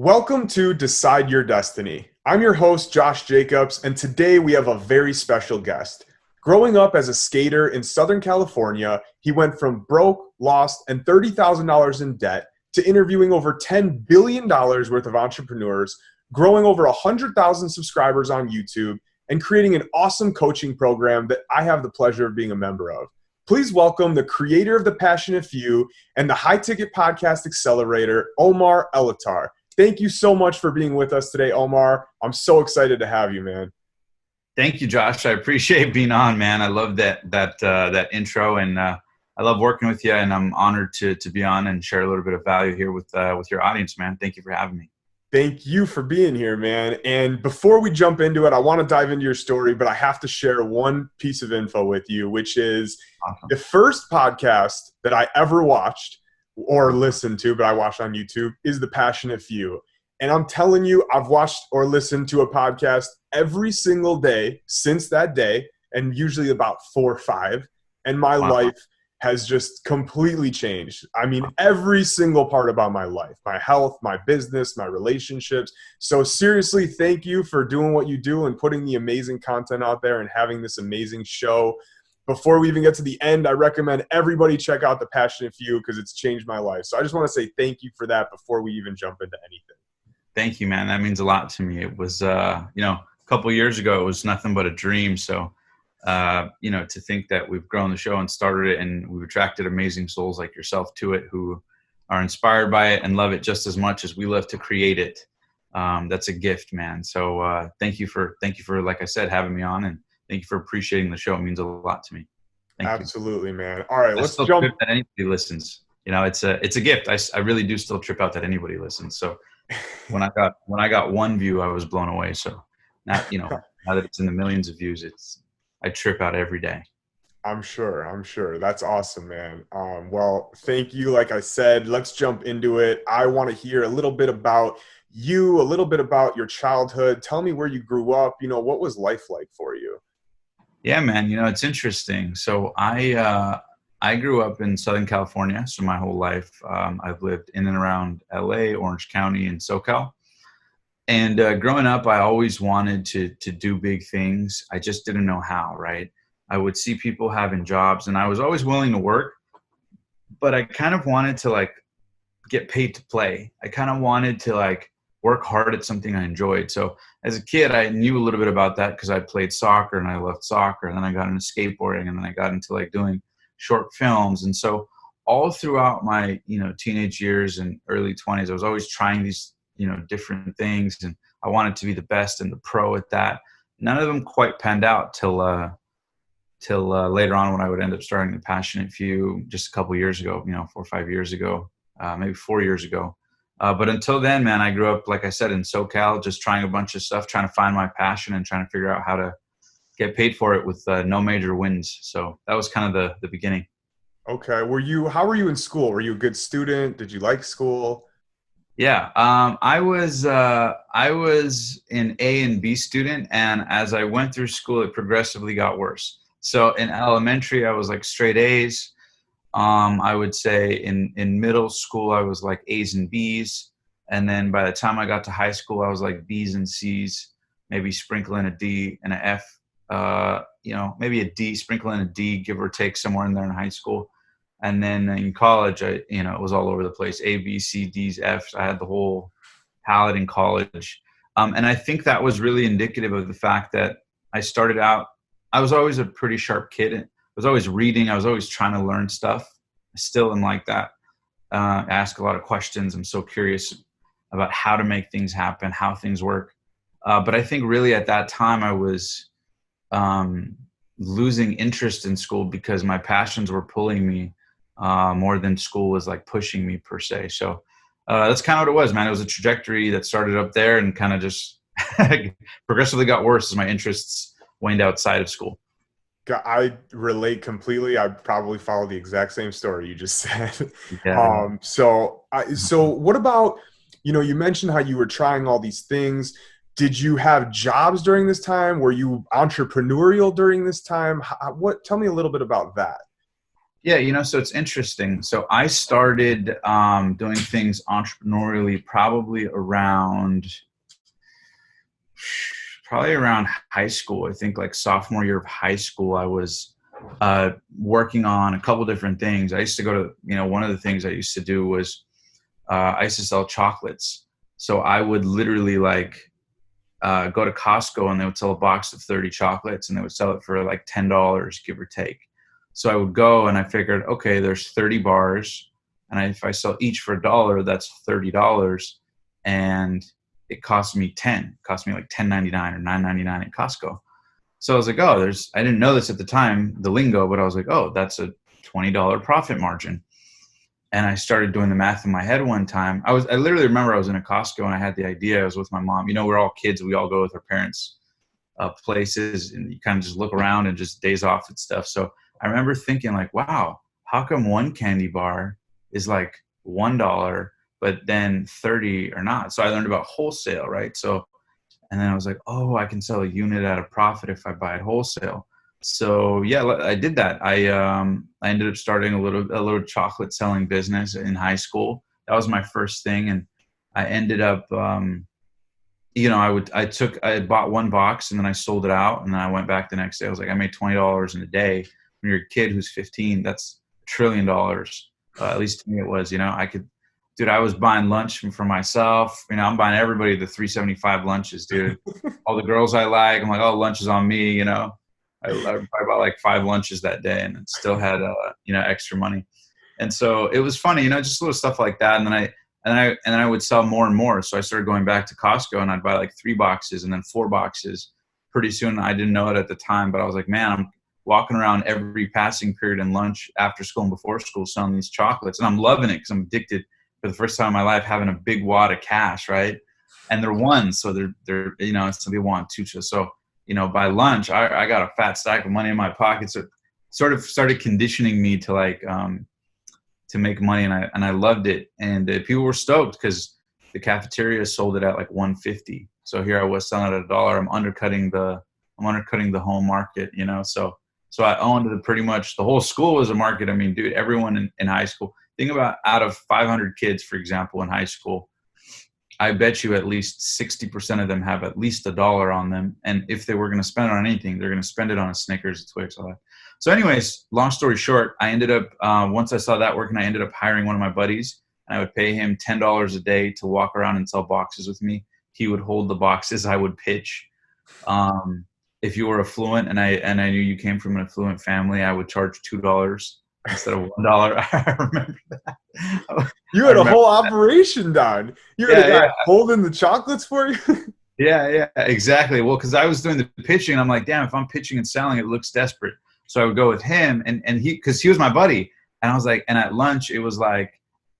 Welcome to Decide Your Destiny. I'm your host, Josh Jacobs, and today we have a very special guest. Growing up as a skater in Southern California, he went from broke, lost, and $30,000 in debt to interviewing over $10 billion worth of entrepreneurs, growing over 100,000 subscribers on YouTube, and creating an awesome coaching program that I have the pleasure of being a member of. Please welcome the creator of The Passionate Few and the High Ticket Podcast Accelerator, Omar Elattar. Thank you so much for being with us today, Omar. I'm so excited to have you, man. Thank you, Josh. I appreciate being on, man. I love that intro, and I love working with you. And I'm honored to be on and share a little bit of value here with your audience, man. Thank you for having me. Thank you for being here, man. And before we jump into it, I want to dive into your story, but I have to share one piece of info with you, which is awesome. The first podcast that I ever watched or listened to, but I watched on YouTube, is The Passionate Few. And I'm telling you, I've watched or listened to a podcast every single day since that day, and usually about 4 or 5. And my life has just completely changed. I mean, every single part about my life, my health, my business, my relationships. So seriously, thank you for doing what you do and putting the amazing content out there and having this amazing show. Before we even get to the end, I recommend everybody check out The Passionate Few because it's changed my life. So I just want to say thank you for that before we even jump into anything. Thank you, man. That means a lot to me. It was, a couple of years ago, it was nothing but a dream. So, to think that we've grown the show and started it and we've attracted amazing souls like yourself to it who are inspired by it and love it just as much as we love to create it. That's a gift, man. So thank you for, like I said, having me on, and thank you for appreciating the show. It means a lot to me. Thank Absolutely, you. Man. All right, let's still jump. Trip that anybody listens. It's a gift. I really do still trip out that anybody listens. So when I got one view, I was blown away. So now that it's in the millions of views, I trip out every day. I'm sure. That's awesome, man. Well, thank you. Like I said, let's jump into it. I want to hear a little bit about you, a little bit about your childhood. Tell me where you grew up. What was life like for you? Yeah, man. It's interesting. So I grew up in Southern California. So my whole life, I've lived in and around LA, Orange County, and SoCal. And growing up, I always wanted to do big things. I just didn't know how, right? I would see people having jobs, and I was always willing to work, but I kind of wanted to get paid to play. I kind of wanted to work hard at something I enjoyed. So as a kid, I knew a little bit about that because I played soccer and I loved soccer. And then I got into skateboarding, and then I got into doing short films. And so all throughout my, teenage years and early 20s, I was always trying these, different things. And I wanted to be the best and the pro at that. None of them quite panned out till later on when I would end up starting The Passionate Few just a couple years ago, 4 or 5 years ago, maybe 4 years ago. But until then, man, I grew up, like I said, in SoCal, just trying a bunch of stuff, trying to find my passion and trying to figure out how to get paid for it with no major wins. So that was kind of the beginning. Okay. How were you in school? Were you a good student? Did you like school? Yeah. I was an A and B student. And as I went through school, it progressively got worse. So in elementary, I was straight A's. I would say in middle school, I was A's and B's. And then by the time I got to high school, I was B's and C's, maybe sprinkle in a D and an F, maybe a D, sprinkle in a D, give or take somewhere in there in high school. And then in college, it was all over the place. A, B, C, D's, F's. I had the whole palette in college. And I think that was really indicative of the fact that I started out, I was always a pretty sharp kid. I was always reading. I was always trying to learn stuff. I still am like that. I ask a lot of questions. I'm so curious about how to make things happen, how things work. But I think really at that time I was losing interest in school because my passions were pulling me more than school was pushing me per se. So that's kind of what it was, man. It was a trajectory that started up there and kind of just progressively got worse as my interests waned outside of school. I relate completely. I probably follow the exact same story you just said. Yeah. So what about, you mentioned how you were trying all these things. Did you have jobs during this time? Were you entrepreneurial during this time? Tell me a little bit about that. Yeah, so it's interesting. So I started doing things entrepreneurially probably around high school. I think like sophomore year of high school, I was working on a couple different things. I used to go to, one of the things I used to do was I used to sell chocolates. So I would literally go to Costco and they would sell a box of 30 chocolates and they would sell it for like $10, give or take. So I would go and I figured, okay, there's 30 bars. And if I sell each for $1, that's $30. And it cost me like $10.99 or $9.99 at Costco. So I was like, oh, I didn't know this at the time, the lingo, but I was like, oh, that's a $20 profit margin. And I started doing the math in my head one time. I literally remember I was in a Costco and I had the idea. I was with my mom. We're all kids. We all go with our parents places and you kind of just look around and just daze off and stuff. So I remember thinking like, wow, how come one candy bar is like $1, but then 30 or not? So I learned about wholesale, right? So, and then I was like, oh, I can sell a unit at a profit if I buy it wholesale. So yeah, I did that. I ended up starting a little chocolate selling business in high school. That was my first thing. And I ended up, I bought one box and then I sold it out. And then I went back the next day. I was like, I made $20 in a day. When you're a kid who's 15, that's $1 trillion. At least to me it was, I was buying lunch for myself. I'm buying everybody the $3.75 lunches, dude. All the girls I like, I'm like, oh, lunch is on me, I probably bought like 5 lunches that day and still had, extra money. And so it was funny, just little stuff like that. And then I would sell more and more. So I started going back to Costco and I'd buy like 3 boxes and then 4 boxes. Pretty soon, I didn't know it at the time, but I was like, man, I'm walking around every passing period and lunch after school and before school selling these chocolates. And I'm loving it because I'm addicted for the first time in my life, having a big wad of cash, right? And they're ones. So they're some people want 2. So, by lunch, I got a fat stack of money in my pocket. So it sort of started conditioning me to to make money. And I loved it. And people were stoked because the cafeteria sold it at like $1.50. So here I was selling it at $1. I'm undercutting the home market, So I owned pretty much the whole school was a market. I mean, dude, everyone in high school, think about out of 500 kids, for example, in high school, I bet you at least 60% of them have at least $1 on them. And if they were going to spend it on anything, they're going to spend it on a Snickers, a Twix, all that. So anyways, long story short, I ended up, once I saw that working, I ended up hiring one of my buddies and I would pay him $10 a day to walk around and sell boxes with me. He would hold the boxes. I would pitch. If you were affluent and I knew you came from an affluent family, I would charge $2 instead of $1. I remember that. You had a whole operation done. You had a guy holding the chocolates for you. Yeah, exactly. Well, because I was doing the pitching, and I'm like, damn, if I'm pitching and selling, it looks desperate. So I would go with him, and because he was my buddy, and I was like, and at lunch it was like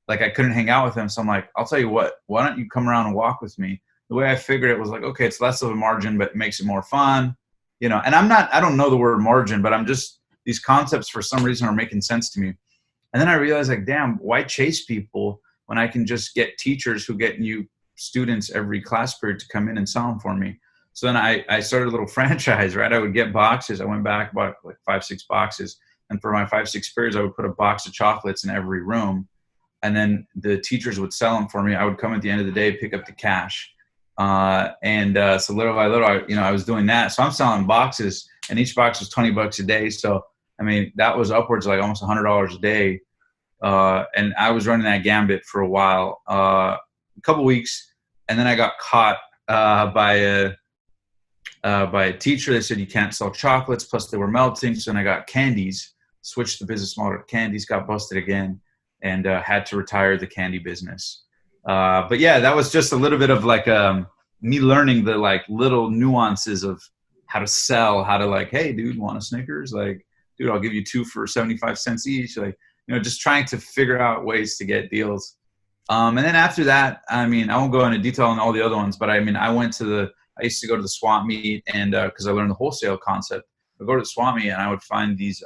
I couldn't hang out with him, so I'm like, I'll tell you what, why don't you come around and walk with me? The way I figured it was like, okay, it's less of a margin, but it makes it more fun, And I don't know the word margin, but I'm just, these concepts for some reason are making sense to me. And then I realized like, damn, why chase people when I can just get teachers who get new students every class period to come in and sell them for me? So then I started a little franchise, right? I would get boxes. I went back, bought like 5-6 boxes. And for my 5-6 periods, I would put a box of chocolates in every room. And then the teachers would sell them for me. I would come at the end of the day, pick up the cash. So little by little, I was doing that. So I'm selling boxes and each box was $20 a day. So I mean, that was upwards of like almost $100 a day. And I was running that gambit for a while, a couple weeks. And then I got caught by a teacher. They said, you can't sell chocolates. Plus they were melting. So then I got candies, switched the business model to candies, got busted again, and had to retire the candy business. But yeah, that was just a little bit of like me learning the like little nuances of how to sell, how to like, hey, dude, want a Snickers? Like, dude, I'll give you 2 for 75 cents each. Like, just trying to figure out ways to get deals. And then after that, I mean, I won't go into detail on all the other ones, but I mean, I used to go to the swap meet and because I learned the wholesale concept. I'd go to the swap meet and I would find these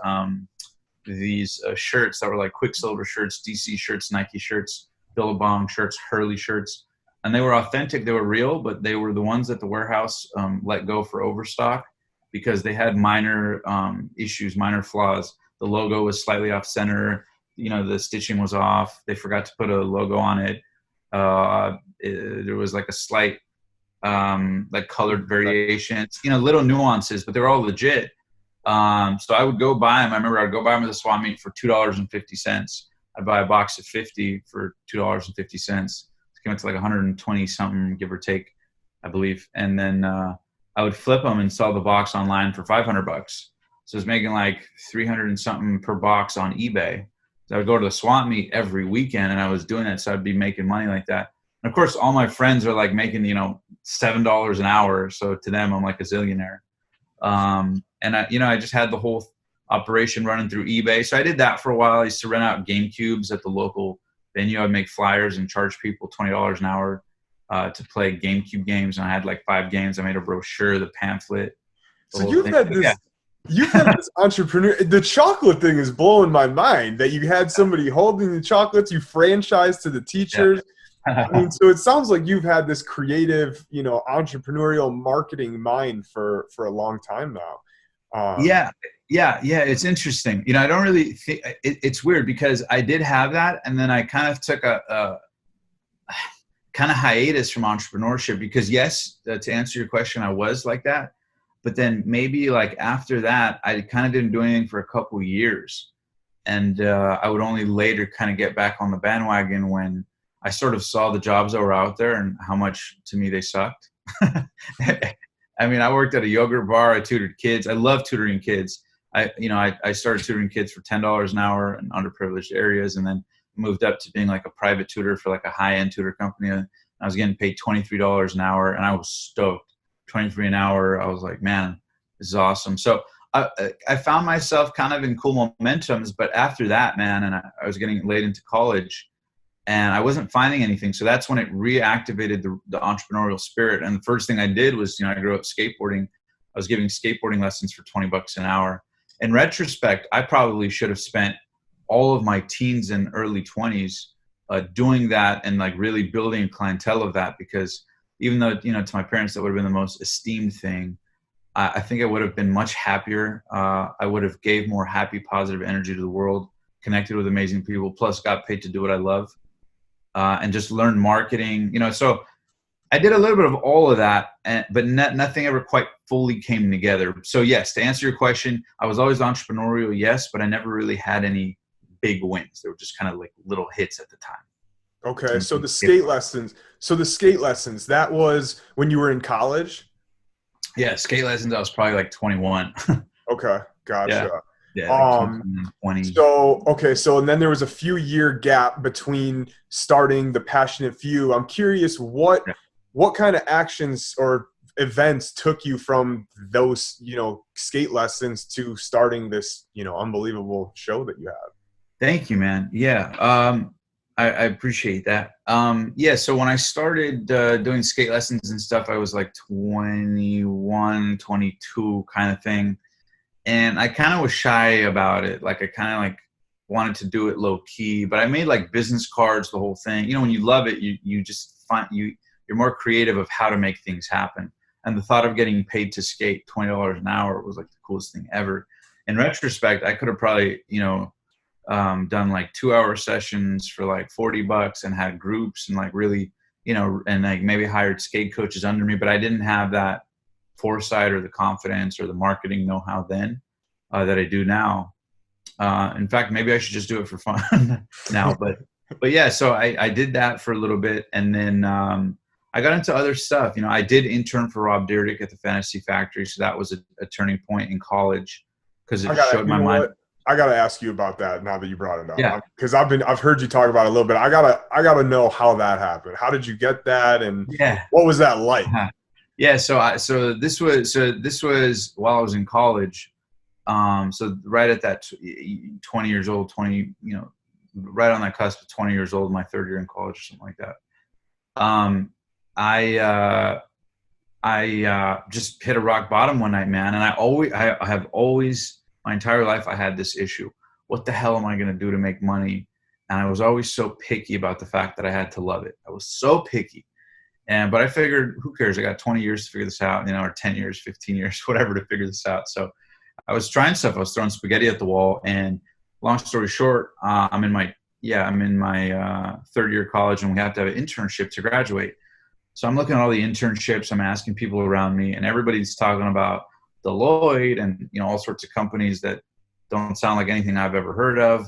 shirts that were like Quicksilver shirts, DC shirts, Nike shirts, Billabong shirts, Hurley shirts. And they were authentic. They were real, but they were the ones that the warehouse let go for overstock because they had minor issues, minor flaws. The logo was slightly off center. The stitching was off. They forgot to put a logo on it. There was like a slight like colored variations, little nuances, but they were all legit. So I would go buy them. I remember I'd go buy them at the swap meet for $2.50. I'd buy a box of 50 for $2.50. It came out to like 120 something, give or take, I believe. And then I would flip them and sell the box online for $500. So I was making like 300 and something per box on eBay. So I would go to the swap meet every weekend, and I was doing that. So I'd be making money like that. And of course, all my friends are like making, $7 an hour. So to them, I'm like a zillionaire. And I just had the whole operation running through eBay. So I did that for a while. I used to rent out game cubes at the local venue. I'd make flyers and charge people $20 an hour to play GameCube games. And I had like 5 games. I made a brochure, the pamphlet. So you've had this entrepreneur. The chocolate thing is blowing my mind that you had somebody holding the chocolates, you franchised to the teachers. Yeah. I mean, so it sounds like you've had this creative, entrepreneurial marketing mind for a long time now. Yeah. It's interesting. I don't really think it's weird because I did have that. And then I kind of took a kind of hiatus from entrepreneurship because yes, to answer your question, I was like that. But then maybe like after that, I kind of didn't do anything for a couple of years. And I would only later kind of get back on the bandwagon when I sort of saw the jobs that were out there and how much to me they sucked. I mean, I worked at a yogurt bar. I tutored kids. I love tutoring kids. I started tutoring kids for $10 an hour in underprivileged areas, and then moved up to being like a private tutor for like a high-end tutor company. And I was getting paid $23 an hour, and I was stoked. 23 an hour. I was like, man, this is awesome. So I found myself kind of in cool momentums, but after that, man, and I was getting late into college, and I wasn't finding anything. So that's when it reactivated the entrepreneurial spirit. And the first thing I did was, I grew up skateboarding. I was giving skateboarding lessons for $20 an hour. In retrospect, I probably should have spent all of my teens and early 20s doing that and like really building a clientele of that, because even though, to my parents, that would have been the most esteemed thing, I think I would have been much happier. I would have gave more happy, positive energy to the world, connected with amazing people, plus got paid to do what I love. And just learn marketing, so I did a little bit of all of that, but nothing ever quite fully came together. So yes, to answer your question, I was always entrepreneurial, yes, but I never really had any big wins. They were just kind of like little hits at the time. Okay. So the skate lessons, that was when you were in college? Yeah. Skate lessons, I was probably like 21. Okay. Gotcha. Yeah, 20. So and then there was a few year gap between starting the Passionate Few. I'm curious what kind of actions or events took you from those, skate lessons to starting this, unbelievable show that you have. Thank you, man. Yeah. I appreciate that. So when I started doing skate lessons and stuff, I was like 21, 22 kind of thing. And I kind of was shy about it. Like I kind of like wanted to do it low key, but I made like business cards, the whole thing. When you love it, you just find you're more creative of how to make things happen. And the thought of getting paid to skate $20 an hour was like the coolest thing ever. In retrospect, I could have probably, done like 2-hour sessions for like $40 and had groups and like really, and like maybe hired skate coaches under me, but I didn't have that foresight or the confidence or the marketing know-how then that I do now. In fact, maybe I should just do it for fun now, but yeah, so I did that for a little bit. And then I got into other stuff. I did intern for Rob Dyrdek at the Fantasy Factory. So that was a turning point in college because it showed my mind. I got to ask you about that now that you brought it up. Yeah. Because I've heard you talk about it a little bit. I gotta know how that happened. How did you get that? And what was that like? Yeah. So this was while I was in college. So right at that 20 years old, right on that cusp of 20 years old, my third year in college or something like that. I just hit a rock bottom one night, man. And I have always, my entire life, I had this issue. What the hell am I going to do to make money? And I was always so picky about the fact that I had to love it. I was so picky. But I figured, who cares? I got 20 years to figure this out, or 10 years, 15 years, whatever, to figure this out. So I was trying stuff. I was throwing spaghetti at the wall. And long story short, I'm in my third year of college, and we have to have an internship to graduate. So I'm looking at all the internships. I'm asking people around me, and everybody's talking about Deloitte and, you know, all sorts of companies that don't sound like anything I've ever heard of.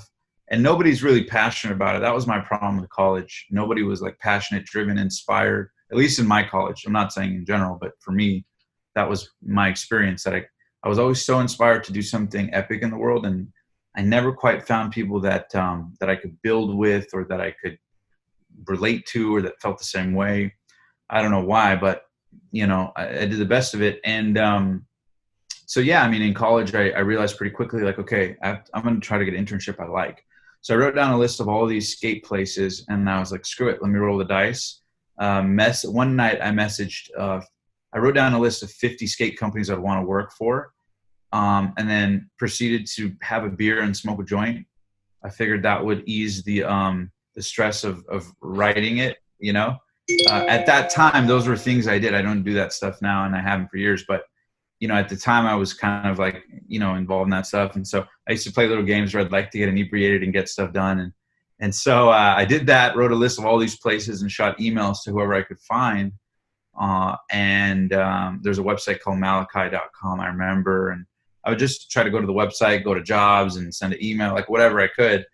And nobody's really passionate about it. That was my problem with college. Nobody was like passionate, driven, inspired, at least in my college. I'm not saying in general, but for me, that was my experience, that I was always so inspired to do something epic in the world. And I never quite found people that I could build with, or that I could relate to, or that felt the same way. I don't know why, but, you know, I did the best of it. And so, yeah, I mean, in college, I realized pretty quickly, like, okay, I'm going to try to get an internship I like. So I wrote down a list of all of these skate places, and I was like, screw it, let me roll the dice. One night I messaged, I wrote down a list of 50 skate companies I'd want to work for, and then proceeded to have a beer and smoke a joint. I figured that would ease the stress of writing it, you know. At that time, those were things I did. I don't do that stuff now, and I haven't for years, but, you know, at the time I was kind of like, you know, involved in that stuff. And so I used to play little games where I'd like to get inebriated and get stuff done. And so I did that, wrote a list of all these places and shot emails to whoever I could find. There's a website called malachi.com, I remember. And I would just try to go to the website, go to jobs, and send an email, like whatever I could.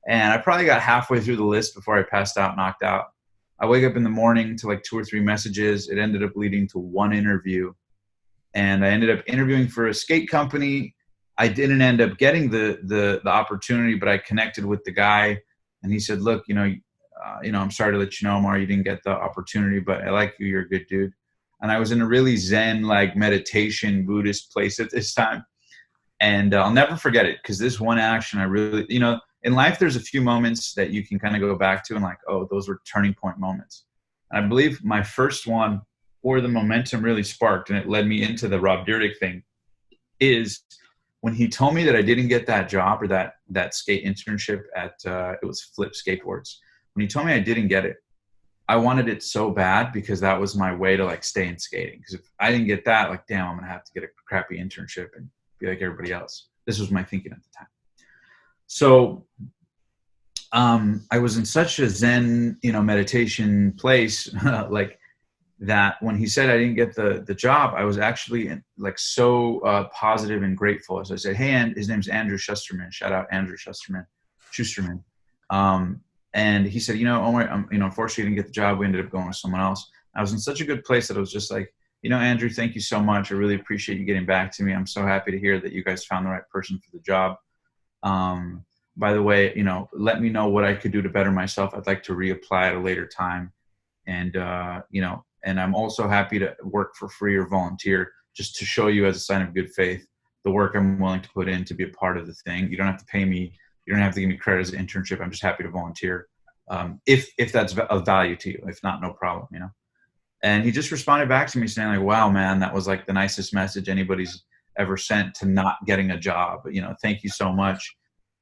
And I probably got halfway through the list before I passed out, knocked out. I wake up in the morning to like 2 or 3 messages. It ended up leading to one interview. And I ended up interviewing for a skate company. I didn't end up getting the opportunity, but I connected with the guy, and he said, look, I'm sorry to let you know, Omar, you didn't get the opportunity, but I like you. You're a good dude. And I was in a really Zen, like meditation Buddhist place at this time. And I'll never forget it, because this one action, I really, you know, in life, there's a few moments that you can kind of go back to and like, oh, those were turning point moments. And I believe my first one, where the momentum really sparked, and it led me into the Rob Dyrdek thing, is when he told me that I didn't get that job, or that skate internship at, it was Flip Skateboards. When he told me I didn't get it, I wanted it so bad, because that was my way to like stay in skating. Because if I didn't get that, like, damn, I'm going to have to get a crappy internship and be like everybody else. This was my thinking at the time. So I was in such a Zen, you know, meditation place, like, that when he said I didn't get the job, I was actually like so positive and grateful. So I said, hey, and his name's Andrew Schusterman. Shout out Andrew Schusterman. And he said, you know, Omar, unfortunately you didn't get the job. We ended up going with someone else. I was in such a good place that I was just like, you know, Andrew, thank you so much. I really appreciate you getting back to me. I'm so happy to hear that you guys found the right person for the job. By the way, you know, let me know what I could do to better myself. I'd like to reapply at a later time. And, and I'm also happy to work for free or volunteer, just to show you as a sign of good faith the work I'm willing to put in to be a part of the thing. You don't have to pay me. You don't have to give me credit as an internship. I'm just happy to volunteer, if that's of value to you. If not, no problem, you know. And he just responded back to me saying like, wow, man, that was like the nicest message anybody's ever sent to not getting a job. You know, thank you so much.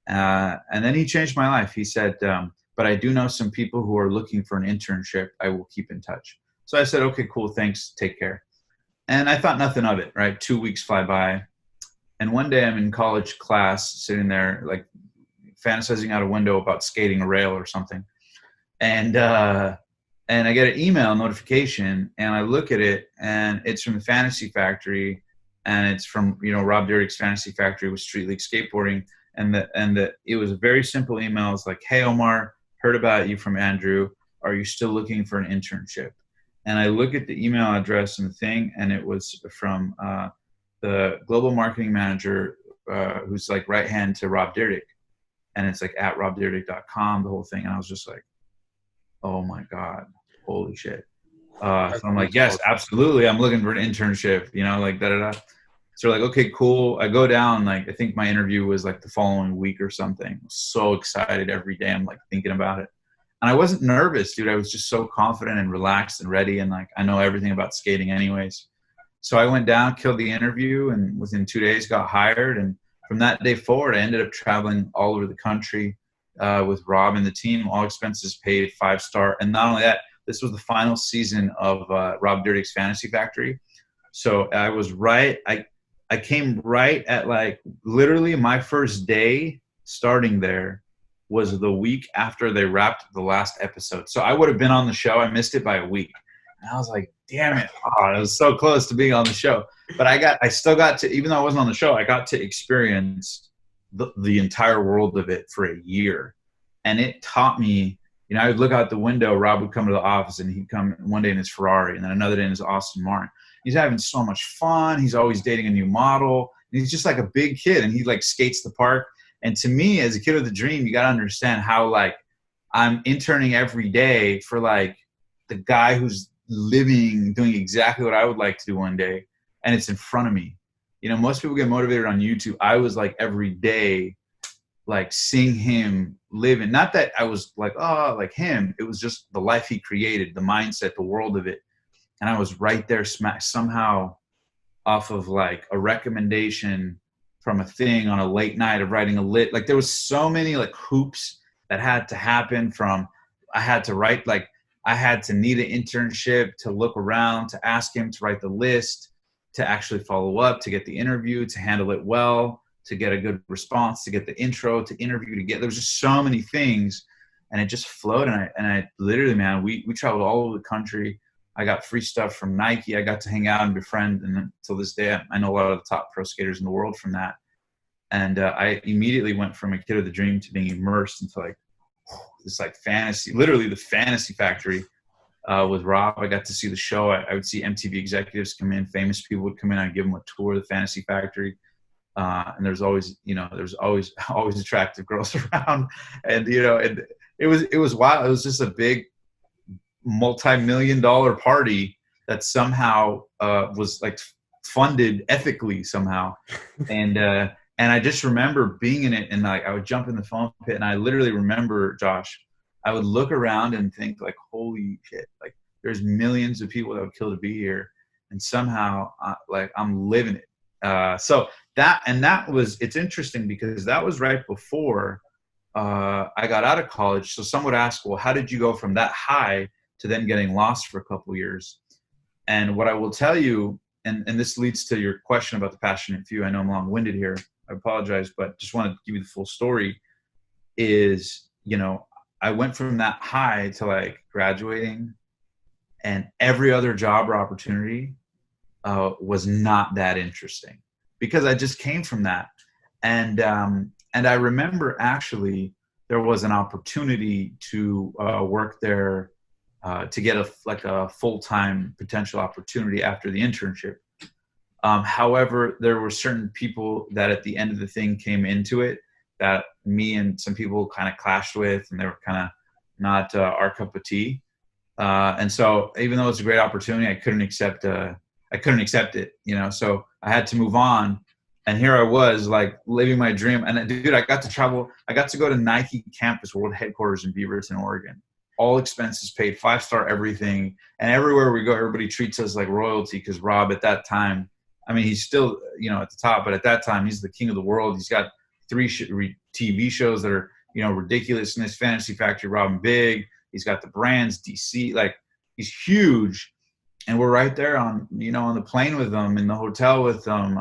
And then he changed my life. He said, but I do know some people who are looking for an internship. I will keep in touch. So I said, okay, cool. Thanks. Take care. And I thought nothing of it, right? 2 weeks fly by. And one day I'm in college class sitting there, like fantasizing out a window about skating a rail or something. And I get an email notification, and I look at it, and it's from the Fantasy Factory, and it's from, you know, Rob Dyrdek's Fantasy Factory with Street League Skateboarding. And it was a very simple email. It's like, hey, Omar, heard about you from Andrew. Are you still looking for an internship? And I look at the email address and the thing, and it was from the global marketing manager, who's like right hand to Rob Dyrdek. And it's like at robdyrdek.com, the whole thing. And I was just like, oh my God, holy shit. So I'm like, yes, absolutely. I'm looking for an internship, you know, like da-da-da. So like, okay, cool. I go down, like, I think my interview was like the following week or something. I'm so excited every day. I'm like thinking about it. And I wasn't nervous, dude. I was just so confident and relaxed and ready. And like, I know everything about skating anyways. So I went down, killed the interview, and within 2 days got hired. And from that day forward, I ended up traveling all over the country with Rob and the team, all expenses paid, 5-star. And not only that, this was the final season of Rob Dyrdek's Fantasy Factory. So I was right. I I came right at like literally my first day starting there was the week after they wrapped the last episode. So I would have been on the show. I missed it by a week. And I was like, damn it. Oh, I was so close to being on the show. But I still got to, even though I wasn't on the show, I got to experience the entire world of it for a year. And it taught me, you know, I would look out the window, Rob would come to the office and he'd come one day in his Ferrari and then another day in his Aston Martin. He's having so much fun. He's always dating a new model. And he's just like a big kid and he like skates the park. And to me, as a kid with a dream, you got to understand how like I'm interning every day for like the guy who's living, doing exactly what I would like to do one day. And it's in front of me. You know, most people get motivated on YouTube. I was like every day, like seeing him living. Not that I was like, oh, like him. It was just the life he created, the mindset, the world of it. And I was right there somehow off of like a recommendation from a thing on a late night of writing a like there was so many like hoops that had to happen from I had to write, like I had to need an internship, to look around, to ask him to write the list, to actually follow up, to get the interview, to handle it well, to get a good response, to get the intro, to interview, to get, there was just so many things and it just flowed. And I literally, man, we traveled all over the country. I got free stuff from Nike. I got to hang out and befriend. And until this day, I know a lot of the top pro skaters in the world from that. And I immediately went from a kid of the dream to being immersed into like this like fantasy, literally the fantasy factory with Rob. I got to see the show. I would see MTV executives come in, famous people would come in. I'd give them a tour of the fantasy factory. And there's always, you know, there's always attractive girls around. And, you know, and it was wild. It was just a big multi-million-dollar party that somehow was like funded ethically somehow. And I just remember being in it and like I would jump in the foam pit and I literally remember, Josh, I would look around and think like, holy shit, like there's millions of people that would kill to be here. And somehow like I'm living it. So that was, it's interesting because that was right before I got out of college. So some would ask, well, how did you go from that high to then getting lost for a couple of years? And what I will tell you, and this leads to your question about the passionate few. I know I'm long-winded here. I apologize, but just want to give you the full story is, you know, I went from that high to like graduating and every other job or opportunity was not that interesting because I just came from that. And I remember actually there was an opportunity to work there to get a full-time potential opportunity after the internship. However, there were certain people that at the end of the thing came into it that me and some people kind of clashed with, and they were kind of not our cup of tea. And so even though it was a great opportunity, I couldn't accept it, you know, so I had to move on. And here I was like living my dream. And dude, I got to travel. I got to go to Nike campus world headquarters in Beaverton, Oregon. All expenses paid, 5-star everything. And everywhere we go, everybody treats us like royalty because Rob at that time, I mean, he's still, you know, at the top, but at that time, he's the king of the world. He's got 3 TV shows that are, you know, ridiculous in this fantasy factory, Robin Big. He's got the brands, DC, like he's huge. And we're right there on, you know, on the plane with them, in the hotel with them.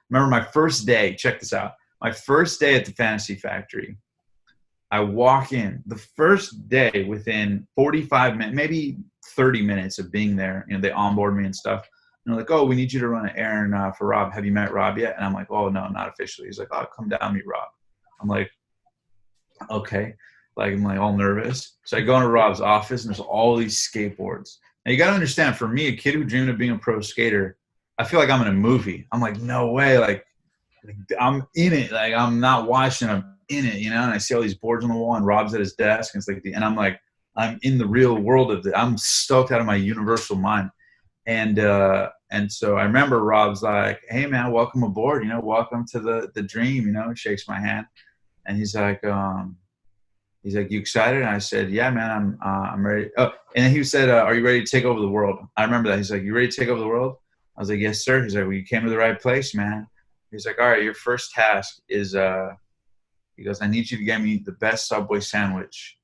Remember my first day, check this out. My first day at the fantasy factory, I walk in the first day within 45 minutes, maybe 30 minutes of being there. You know, they onboard me and stuff. And they're like, oh, we need you to run an errand for Rob. Have you met Rob yet? And I'm like, oh, no, not officially. He's like, oh, come down, meet Rob. I'm like, okay. Like, I'm like all nervous. So I go into Rob's office and there's all these skateboards. Now you got to understand, for me, a kid who dreamed of being a pro skater, I feel like I'm in a movie. I'm like, no way. Like I'm in it. Like I'm not watching, I'm in it, you know? And I see all these boards on the wall and Rob's at his desk. And it's like, and I'm like, I'm in the real world of it. I'm stoked out of my universal mind. And so I remember Rob's like, hey man, welcome aboard, you know, welcome to the dream, you know, he shakes my hand and he's like, you excited? And I said, yeah, man, I'm ready. Oh, and then he said, are you ready to take over the world? I remember that. He's like, you ready to take over the world? I was like, yes, sir. He's like, well, you came to the right place, man. He's like, all right, your first task is, he goes, I need you to get me the best Subway sandwich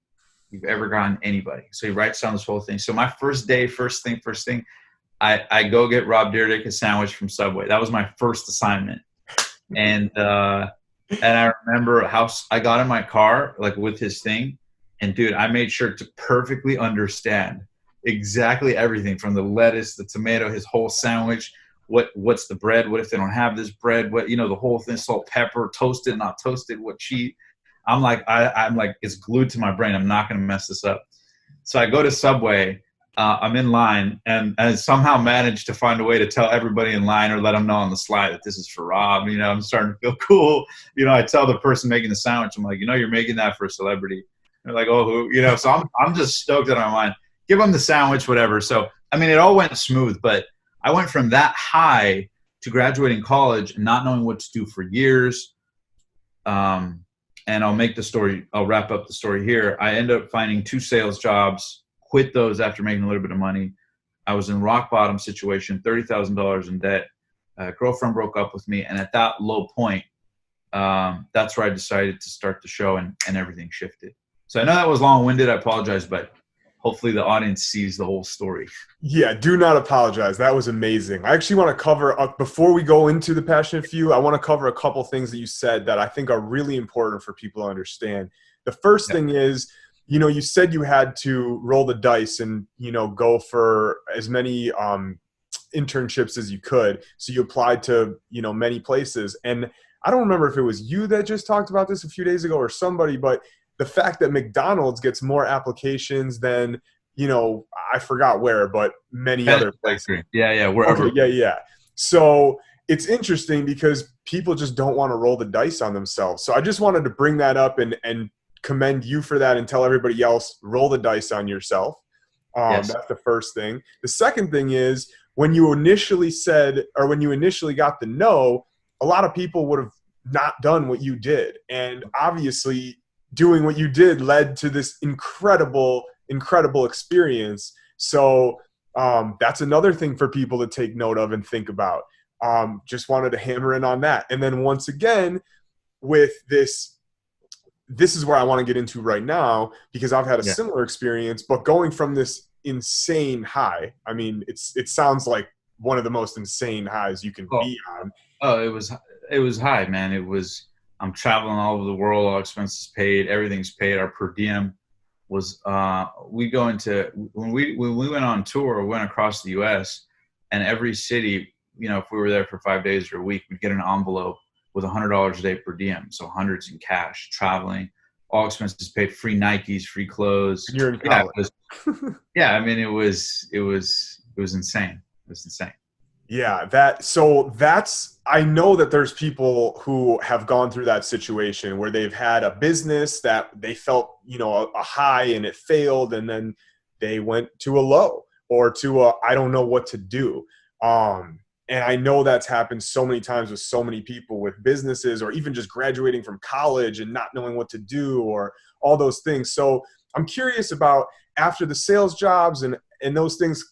you've ever gotten anybody. So he writes down this whole thing. So my first day, first thing, I go get Rob Dyrdek a sandwich from Subway. That was my first assignment. And I remember how I got in my car, like with his thing. And dude, I made sure to perfectly understand exactly everything from the lettuce, the tomato, his whole sandwich. What's the bread? What if they don't have this bread? What, the whole thing, salt, pepper, toasted, not toasted, what cheese. I'm like, it's glued to my brain. I'm not going to mess this up. So I go to Subway. I'm in line and somehow managed to find a way to tell everybody in line or let them know on the slide that this is for Rob. I'm starting to feel cool. I tell the person making the sandwich, I'm like, you're making that for a celebrity. They're like, oh, who? So I'm just stoked out of my mind. Give them the sandwich, whatever. So, it all went smooth, but I went from that high to graduating college and not knowing what to do for years. And I'll wrap up the story here. I ended up finding 2 sales jobs, quit those after making a little bit of money. I was in rock bottom situation, $30,000 in debt. Girlfriend broke up with me. And at that low point, that's where I decided to start the show and everything shifted. So I know that was long-winded. I apologize, but hopefully the audience sees the whole story. Yeah, do not apologize. That was amazing. I actually want to cover, before we go into the passionate few, I want to cover a couple things that you said that I think are really important for people to understand. The first thing is, you said you had to roll the dice and, go for as many internships as you could. So you applied to, many places. And I don't remember if it was you that just talked about this a few days ago or somebody, but the fact that McDonald's gets more applications than, I forgot where, but many other places. Yeah, wherever. Okay, yeah. So it's interesting because people just don't want to roll the dice on themselves. So I just wanted to bring that up and commend you for that and tell everybody else, roll the dice on yourself. Yes. That's the first thing. The second thing is when you initially got the no, a lot of people would have not done what you did. And obviously doing what you did led to this incredible experience. So that's another thing for people to take note of and think about. Just wanted to hammer in on that. And then once again, with this is where I want to get into right now, because I've had a similar experience, but going from this insane high, it sounds like one of the most insane highs you can be on. Oh, it was high, man. I'm traveling all over the world, all expenses paid, everything's paid. Our per diem was, when we went on tour, we went across the US, and every city, if we were there for 5 days or a week, we'd get an envelope with $100 a day per diem. So hundreds in cash, traveling, all expenses paid, free Nikes, free clothes. You're in college. It was insane. It was insane. Yeah, I know that there's people who have gone through that situation where they've had a business that they felt, a high and it failed, and then they went to a low or to I don't know what to do. And I know that's happened so many times with so many people with businesses, or even just graduating from college and not knowing what to do, or all those things. So I'm curious about, after the sales jobs and those things,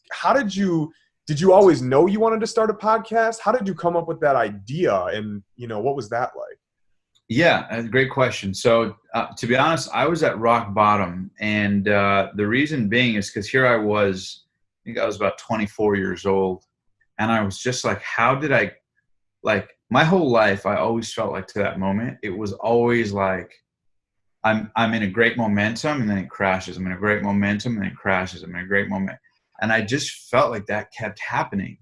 did you always know you wanted to start a podcast? How did you come up with that idea? And, what was that like? Yeah, great question. So to be honest, I was at rock bottom. And the reason being is because here I was, I think I was about 24 years old. And I was just like, how did I, my whole life, I always felt like, to that moment, it was always like, I'm in a great momentum and then it crashes. I'm in a great momentum and then it crashes. I'm in a great moment. And I just felt like that kept happening.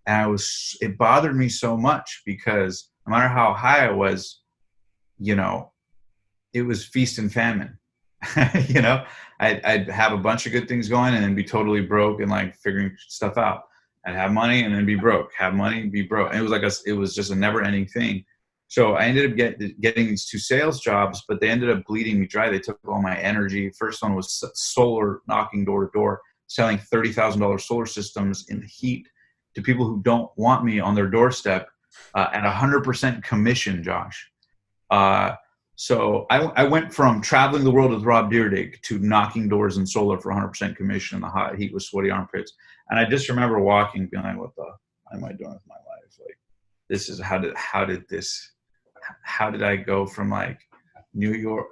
And it bothered me so much, because no matter how high I was, it was feast and famine. I'd have a bunch of good things going and then be totally broke and figuring stuff out. I'd have money and then be broke, have money, be broke. And it was just a never ending thing. So I ended up getting these 2 sales jobs, but they ended up bleeding me dry. They took all my energy. First one was solar, knocking door to door, selling $30,000 solar systems in the heat to people who don't want me on their doorstep at 100% commission, Josh. So I went from traveling the world with Rob Dyrdek to knocking doors in solar for 100% commission in the hot heat with sweaty armpits. And I just remember walking, being like, what am I doing with my life? This is how did I go from New York,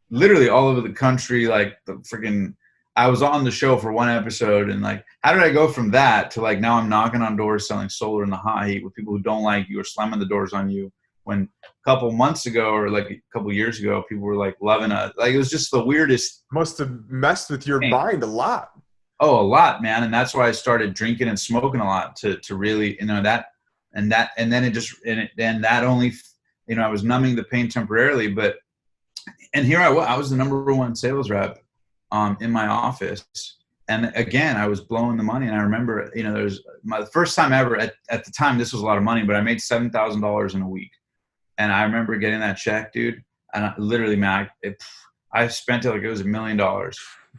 literally all over the country, the freaking, I was on the show for one episode, and like, how did I go from that to like now I'm knocking on doors selling solar in the hot heat with people who don't like you or slamming the doors on you, when a couple months ago or like a couple years ago people were like loving it. Like, it was just the weirdest. Must have messed with your thing. mind a lot. Oh, a lot, man. And that's why I started drinking and smoking a lot to really, you know, that, and then it just, and that only, you know, I was numbing the pain temporarily, but, and here I was the #1 sales rep in my office. And again, I was blowing the money. And I remember, you know, there's my first time ever at the time, this was a lot of money, but I made $7,000 in a week. And I remember getting that check, dude. And I literally, man, I spent it like it was $1 million.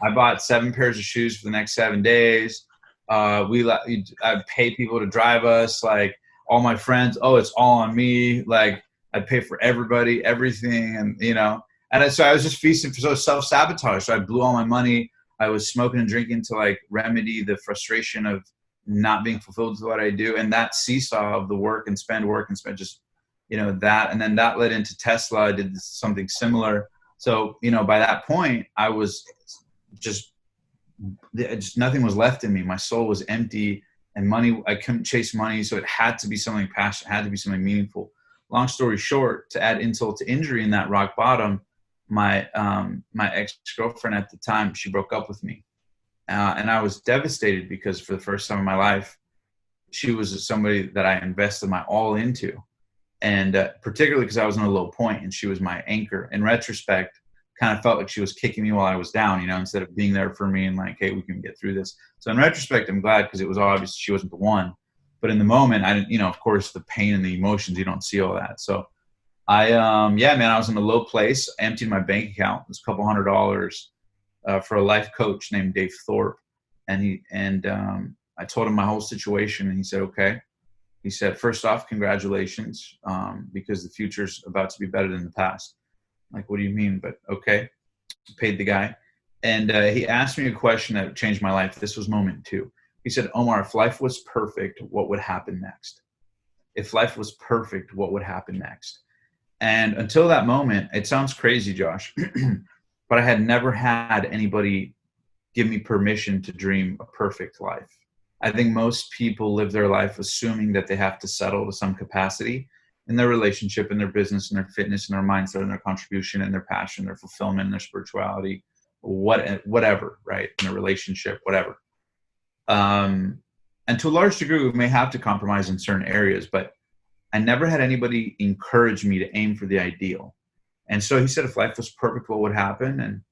I bought 7 pairs of shoes for the next 7 days. I'd pay people to drive us, like all my friends. Oh, it's all on me. Like, I'd pay for everybody, everything. And, you know, and so I was just feasting for self-sabotage. So I blew all my money. I was smoking and drinking to like remedy the frustration of not being fulfilled with what I do. And that seesaw of the work and spend, just, you know, that, and then that led into Tesla. I did something similar. So, you know, by that point I was just nothing was left in me. My soul was empty, and money, I couldn't chase money. So it had to be something passionate, had to be something meaningful. Long story short, to add insult to injury, in that rock bottom, my ex-girlfriend at the time, she broke up with me. And I was devastated because for the first time in my life, she was somebody that I invested my all into. And particularly because I was in a low point and she was my anchor. In retrospect, kind of felt like she was kicking me while I was down, you know, instead of being there for me and like, hey, we can get through this. So in retrospect, I'm glad, because it was obvious she wasn't the one. But in the moment, I didn't, you know, of course, the pain and the emotions, you don't see all that. So I was in a low place. I emptied my bank account. It was a couple $100 for a life coach named Dave Thorpe. And I told him my whole situation, and he said, okay. He said, first off, congratulations, because the future's about to be better than the past. I'm like, what do you mean? But okay. Paid the guy. And he asked me a question that changed my life. This was moment 2. He said, Omar, if life was perfect, what would happen next? If life was perfect, what would happen next? And until that moment, it sounds crazy, Josh, but I had never had anybody give me permission to dream a perfect life. I think most people live their life assuming that they have to settle to some capacity in their relationship, in their business, in their fitness, in their mindset, in their contribution, in their passion, their fulfillment, in their spirituality, whatever, right? In a relationship, whatever. And to a large degree, we may have to compromise in certain areas, but I never had anybody encourage me to aim for the ideal. And so he said, if life was perfect, what would happen? And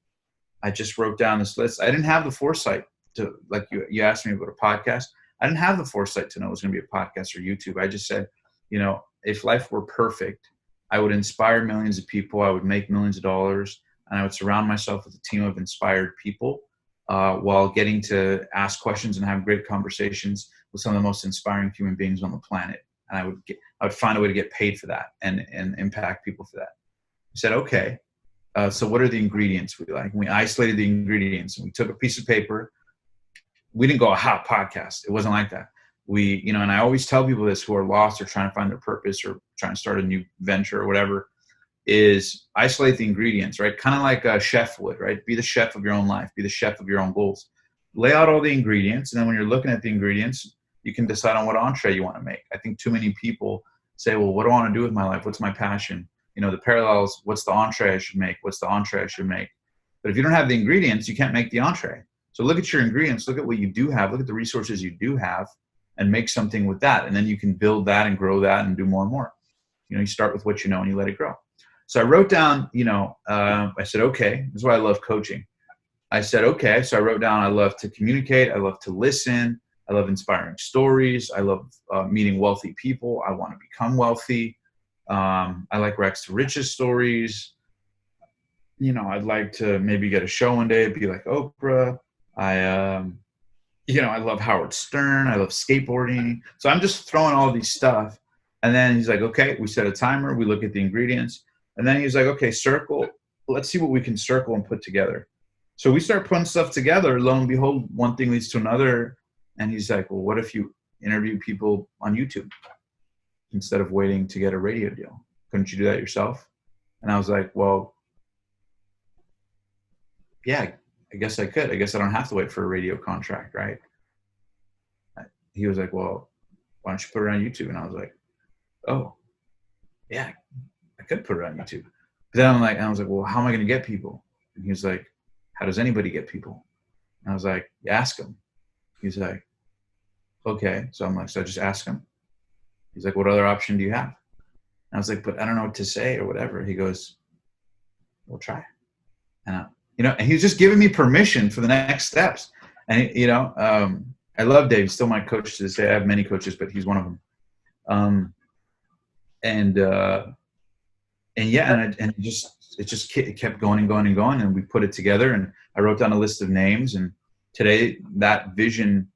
I just wrote down this list. I didn't have the foresight to, like you asked me about a podcast. I didn't have the foresight to know it was going to be a podcast or YouTube. I just said, you know, if life were perfect, I would inspire millions of people. I would make millions of dollars, and I would surround myself with a team of inspired people while getting to ask questions and have great conversations with some of the most inspiring human beings on the planet. And I would find a way to get paid for that and impact people for that. I said, okay, so what are the ingredients we like? And we isolated the ingredients, and we took a piece of paper. We didn't go a hot podcast. It wasn't like that. We, you know, and I always tell people this who are lost or trying to find their purpose or trying to start a new venture or whatever, is isolate the ingredients, right? Kind of like a chef would, right? Be the chef of your own life. Be the chef of your own goals. Lay out all the ingredients. And then when you're looking at the ingredients, you can decide on what entree you want to make. I think too many people say, well, what do I want to do with my life? What's my passion? You know, the parallels, what's the entree I should make? What's the entree I should make? But if you don't have the ingredients, you can't make the entree. So look at your ingredients, look at what you do have, look at the resources you do have, and make something with that. And then you can build that and grow that and do more and more. You know, you start with what you know and you let it grow. So I wrote down, you know, I said, okay, this is why I love coaching. I said, okay. So I wrote down, I love to communicate. I love to listen. I love inspiring stories. I love meeting wealthy people. I want to become wealthy. I like rags to riches stories. You know, I'd like to maybe get a show one day, be like Oprah. I love Howard Stern. I love skateboarding. So I'm just throwing all these stuff. And then he's like, okay, we set a timer. We look at the ingredients. And then he's like, okay, circle. Let's see what we can circle and put together. So we start putting stuff together. Lo and behold, one thing leads to another. And he's like, well, what if you interview people on YouTube instead of waiting to get a radio deal? Couldn't you do that yourself? And I was like, well, yeah, I guess I could. I guess I don't have to wait for a radio contract, right? He was like, well, why don't you put it on YouTube? And I was like, oh, yeah, I could put it on YouTube. But then I was like, well, how am I going to get people? And he was like, how does anybody get people? And I was like, you ask them. He's like, okay. So I'm like, so I just ask him. He's like, what other option do you have? And I was like, but I don't know what to say or whatever. He goes, we'll try. And and he was just giving me permission for the next steps. And I love Dave. He's still my coach to this day. I have many coaches, but he's one of them. It kept going and going and going, and we put it together, and I wrote down a list of names, and today that vision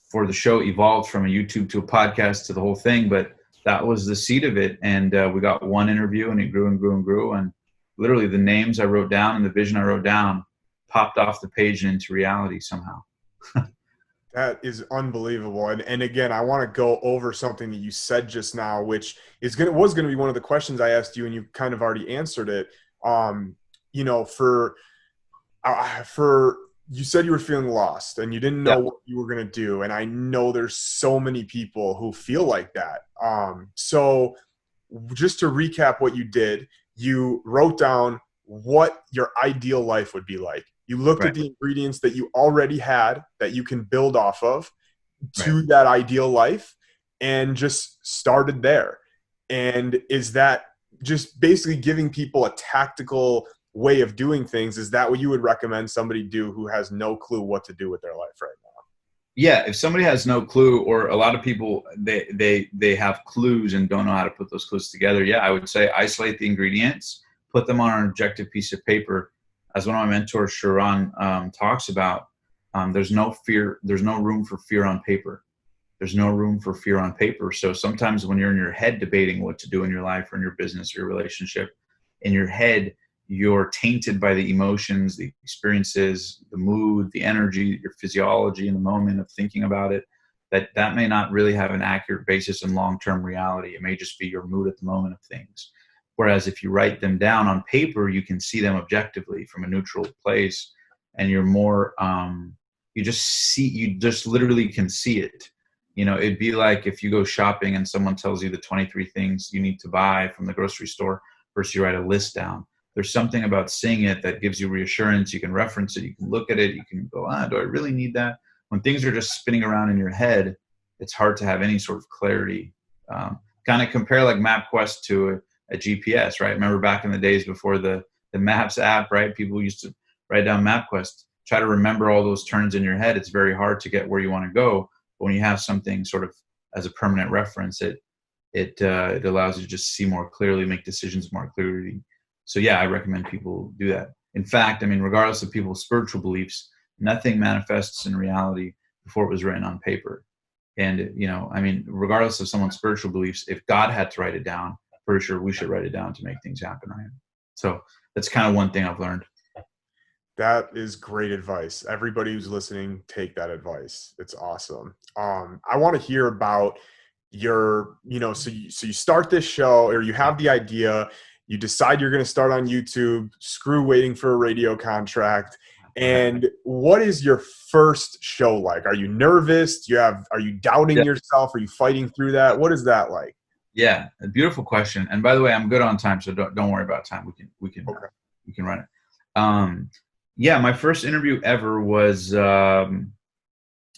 for the show evolved from a YouTube to a podcast to the whole thing, but that was the seed of it. And we got one interview, and it grew and grew and grew, and literally the names I wrote down and the vision I wrote down popped off the page and into reality somehow. That is unbelievable. And again, I want to go over something that you said just now, which was going to be one of the questions I asked you, and you kind of already answered it. You said you were feeling lost and you didn't know what you were going to do. And I know there's so many people who feel like that. So just to recap what you did, you wrote down what your ideal life would be like. You looked at the ingredients that you already had that you can build off of to that ideal life, and just started there. And is that just basically giving people a tactical way of doing things? Is that what you would recommend somebody do who has no clue what to do with their life right now? Yeah, if somebody has no clue, or a lot of people, they have clues and don't know how to put those clues together, I would say isolate the ingredients, put them on an objective piece of paper. As one of my mentors, Sharon, talks about, there's no room for fear on paper. There's no room for fear on paper. So sometimes when you're in your head debating what to do in your life or in your business or your relationship, in your head, you're tainted by the emotions, the experiences, the mood, the energy, your physiology in the moment of thinking about it. That may not really have an accurate basis in long-term reality. It may just be your mood at the moment of things. Whereas if you write them down on paper, you can see them objectively from a neutral place, and you're more, you just literally can see it. It'd be like if you go shopping and someone tells you the 23 things you need to buy from the grocery store versus you write a list down. There's something about seeing it that gives you reassurance. You can reference it. You can look at it. You can go, do I really need that? When things are just spinning around in your head, it's hard to have any sort of clarity. Kind of compare like MapQuest to a GPS, right? Remember back in the days before the Maps app, right? People used to write down MapQuest, try to remember all those turns in your head. It's very hard to get where you want to go. But when you have something sort of as a permanent reference, it allows you to just see more clearly, make decisions more clearly. So I recommend people do that. In fact, regardless of people's spiritual beliefs, nothing manifests in reality before it was written on paper. And, regardless of someone's spiritual beliefs, if God had to write it down, pretty sure we should write it down to make things happen, right? So that's kind of one thing I've learned. That is great advice. Everybody who's listening, take that advice. It's awesome. I want to hear about your, so you start this show, or you have the idea, you decide you're going to start on YouTube, screw waiting for a radio contract. And what is your first show like? Are you nervous? Are you doubting yourself? Are you fighting through that? What is that like? Yeah, a beautiful question. And by the way, I'm good on time, so don't worry about time. We can run it. My first interview ever was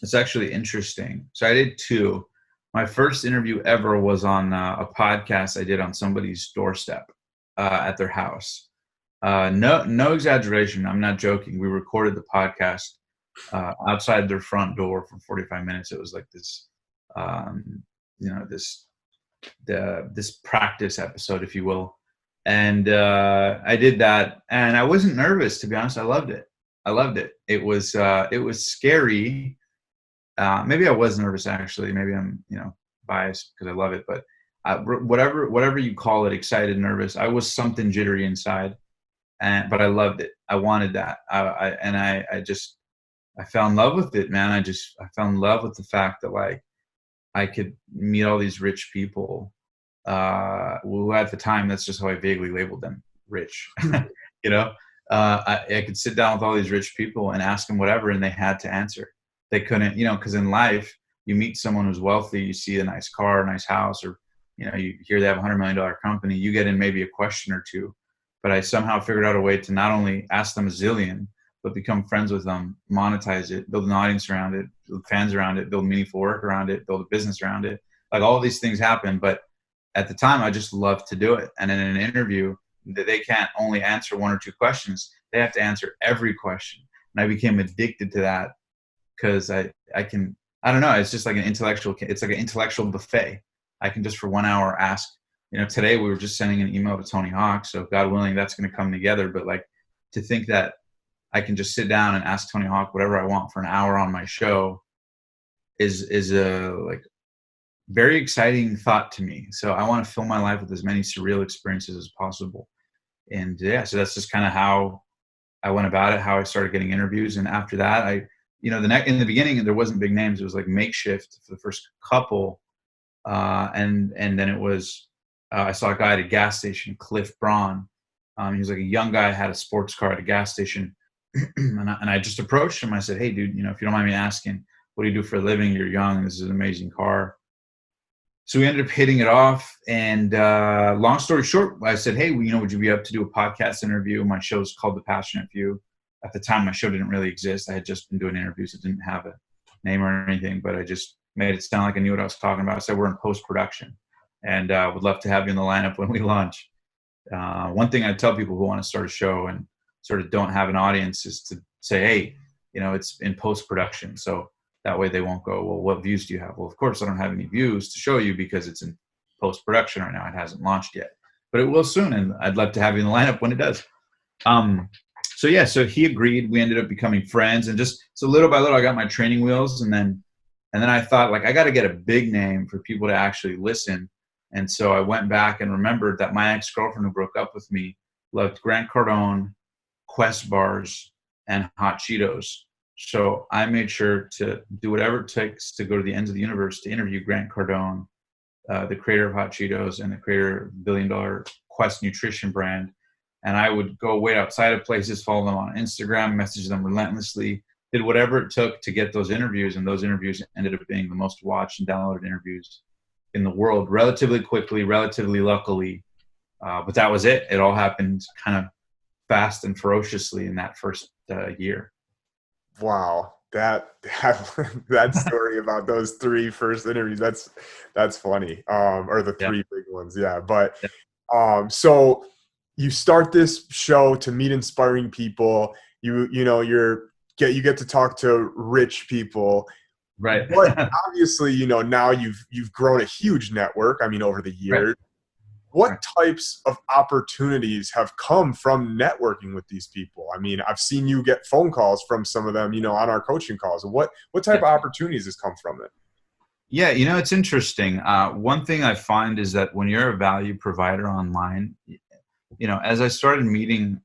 it's actually interesting. So I did two. My first interview ever was on a podcast I did on somebody's doorstep at their house. No exaggeration. I'm not joking. We recorded the podcast outside their front door for 45 minutes. It was like this, this practice episode, if you will. And I did that, and I wasn't nervous, to be honest. I loved it. It was scary. Maybe I was nervous, actually. Maybe I'm, biased because I love it, but whatever you call it, excited, nervous, I was something jittery inside, but I loved it. I wanted that. I fell in love with it, man. I fell in love with the fact that like I could meet all these rich people who at the time, that's just how I vaguely labeled them, rich, I could sit down with all these rich people and ask them whatever, and they had to answer. They couldn't, because in life, you meet someone who's wealthy, you see a nice car, a nice house, or, you hear they have $100 million company, you get in maybe a question or two. But I somehow figured out a way to not only ask them a zillion, but become friends with them, monetize it, build an audience around it, build fans around it, build meaningful work around it, build a business around it. Like all of these things happen. But at the time, I just loved to do it. And in an interview, they can't only answer one or two questions. They have to answer every question. And I became addicted to that because I don't know. It's just like it's like an intellectual buffet. I can just for 1 hour ask, today we were just sending an email to Tony Hawk. So God willing, that's going to come together. But like to think that I can just sit down and ask Tony Hawk whatever I want for an hour on my show is a like very exciting thought to me. So I want to fill my life with as many surreal experiences as possible. And yeah, so that's just kind of how I went about it, how I started getting interviews. And after that, in the beginning, there wasn't big names. It was like makeshift for the first couple. And then it was, I saw a guy at a gas station, Cliff Braun. He was like a young guy, had a sports car at a gas station. and I just approached him. I said, hey, dude, if you don't mind me asking, what do you do for a living? You're young. This is an amazing car. So we ended up hitting it off. And long story short, I said, hey, would you be up to do a podcast interview? My show is called The Passionate Few. At the time, my show didn't really exist. I had just been doing interviews. It didn't have a name or anything, but I just made it sound like I knew what I was talking about. I said, we're in post-production and would love to have you in the lineup when we launch. One thing I tell people who want to start a show and sort of don't have an audience is to say, hey, it's in post-production. So that way they won't go, well, what views do you have? Well, of course, I don't have any views to show you because it's in post-production right now. It hasn't launched yet, but it will soon. And I'd love to have you in the lineup when it does. So he agreed. We ended up becoming friends. And just so little by little, I got my training wheels. And then I thought, like, I got to get a big name for people to actually listen. And so I went back and remembered that my ex-girlfriend who broke up with me loved Grant Cardone, Quest bars, and Hot Cheetos. So I made sure to do whatever it takes to go to the ends of the universe to interview Grant Cardone, the creator of Hot Cheetos and the creator of $1 billion Quest nutrition brand. And I would go wait outside of places, follow them on Instagram, message them relentlessly, did whatever it took to get those interviews. And those interviews ended up being the most watched and downloaded interviews in the world relatively quickly, relatively luckily. But that was it. It all happened kind of fast and ferociously in that first year. Wow. That story about those 3 first interviews, that's funny. Or the 3 big ones. Yeah. But, so you start this show to meet inspiring people. You get to talk to rich people. Right. But obviously, now you've grown a huge network. I mean, over the years. Right. What types of opportunities have come from networking with these people? I mean, I've seen you get phone calls from some of them, on our coaching calls. What type of opportunities has come from it? Yeah, it's interesting. One thing I find is that when you're a value provider online, as I started meeting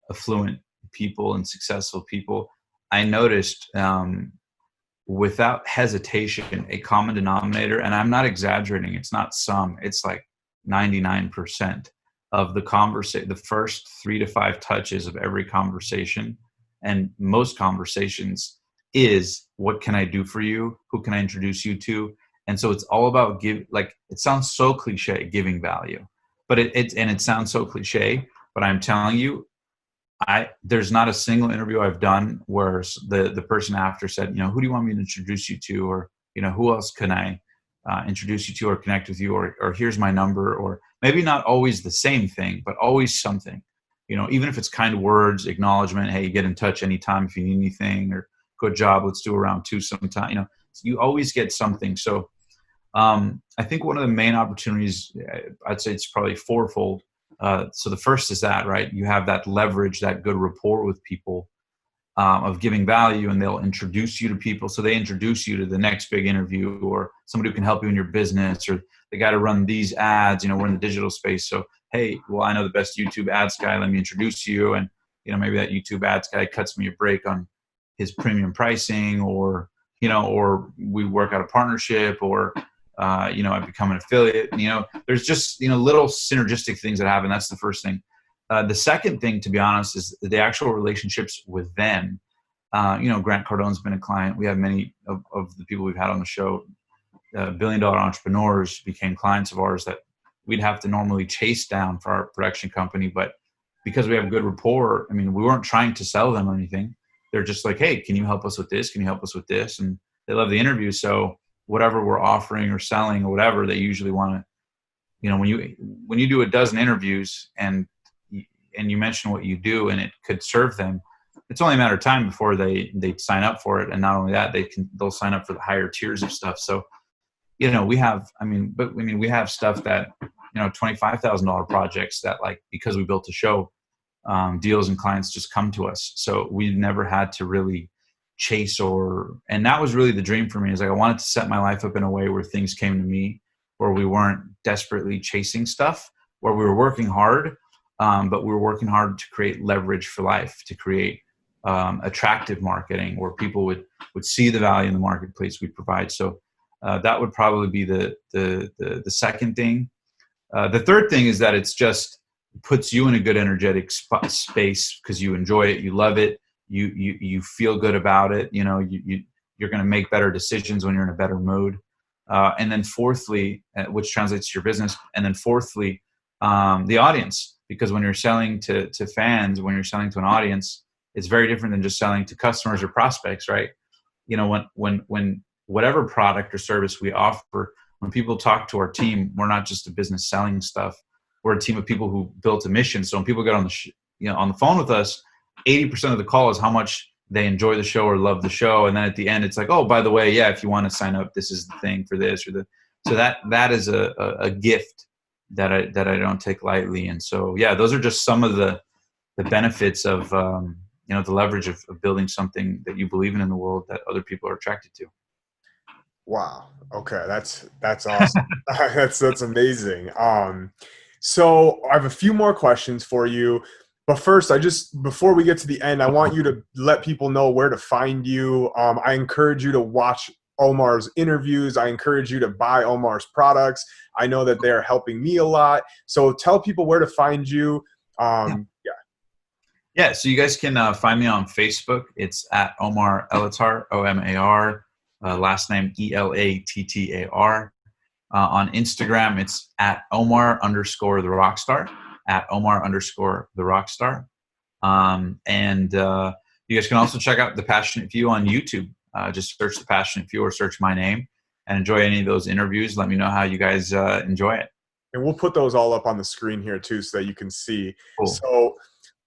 affluent people and successful people, I noticed without hesitation, a common denominator, and I'm not exaggerating, it's not some, it's like 99% of the first 3 to 5 touches of every conversation, and most conversations, is what can I do for you? Who can I introduce you to? And so it's all about it sounds so cliche, giving value, but it sounds so cliche, but I'm telling you, there's not a single interview I've done where the person after said, who do you want me to introduce you to? Or, who else can I introduce you to or connect with you, or here's my number, or maybe not always the same thing, but always something, even if it's kind words, acknowledgement, hey, get in touch anytime if you need anything, or good job, let's do a round 2 sometime, you always get something. So I think one of the main opportunities, I'd say it's probably fourfold. So the first is that, right, you have that leverage, that good rapport with people, of giving value, and they'll introduce you to people. So they introduce you to the next big interview, or somebody who can help you in your business, or they got to run these ads. We're in the digital space. So, hey, well, I know the best YouTube ads guy. Let me introduce you. And, maybe that YouTube ads guy cuts me a break on his premium pricing, or, or we work out a partnership, or, I become an affiliate. There's just, little synergistic things that happen. That's the first thing. The second thing, to be honest, is the actual relationships with them. Grant Cardone's been a client. We have many of the people we've had on the show, billion-dollar entrepreneurs, became clients of ours that we'd have to normally chase down for our production company. But because we have good rapport, I mean, we weren't trying to sell them anything. They're just like, hey, can you help us with this? Can you help us with this? And they love the interview. So whatever we're offering or selling or whatever, they usually want to, when you do a dozen interviews and you mention what you do and it could serve them, it's only a matter of time before they sign up for it. And not only that, they'll sign up for the higher tiers of stuff. So, we have stuff that, $25,000 projects that, like, because we built a show, deals and clients just come to us. So we never had to really chase and that was really the dream for me, is like, I wanted to set my life up in a way where things came to me, where we weren't desperately chasing stuff, where we were working hard, but we were working hard to create leverage for life, to create attractive marketing where people would see the value in the marketplace we provide. So that would probably be the second thing. The third thing is that it's just puts you in a good energetic space because you enjoy it, you love it, you feel good about it. You're going to make better decisions when you're in a better mood. And then fourthly, which translates to your business. And then fourthly, the audience, because when you're selling to fans, when you're selling to an audience, it's very different than just selling to customers or prospects, right? When whatever product or service we offer, when people talk to our team, we're not just a business selling stuff. We're a team of people who built a mission. So when people get on the phone with us, 80% of the call is how much they enjoy the show or love the show. And then at the end, it's like, oh, by the way, yeah, if you want to sign up, this is the thing for this or so that is a gift that I don't take lightly. And so, yeah, those are just some of the benefits of, the leverage of building something that you believe in the world that other people are attracted to. Wow. Okay. That's awesome. that's amazing. So I have a few more questions for you, but first, before we get to the end, I want you to let people know where to find you. I encourage you to watch Omar's interviews. I encourage you to buy Omar's products. I know that they're helping me a lot. So tell people where to find you. Yeah. So you guys can find me on Facebook. It's at Omar Elattar, Omar, last name Elattar. On Instagram, it's at Omar_the Rockstar, at Omar_the Rockstar. And you guys can also check out The Passionate Few on YouTube. Just search The Passionate Few or search my name and enjoy any of those interviews. Let me know how you guys enjoy it. And we'll put those all up on the screen here too so that you can see. Cool. So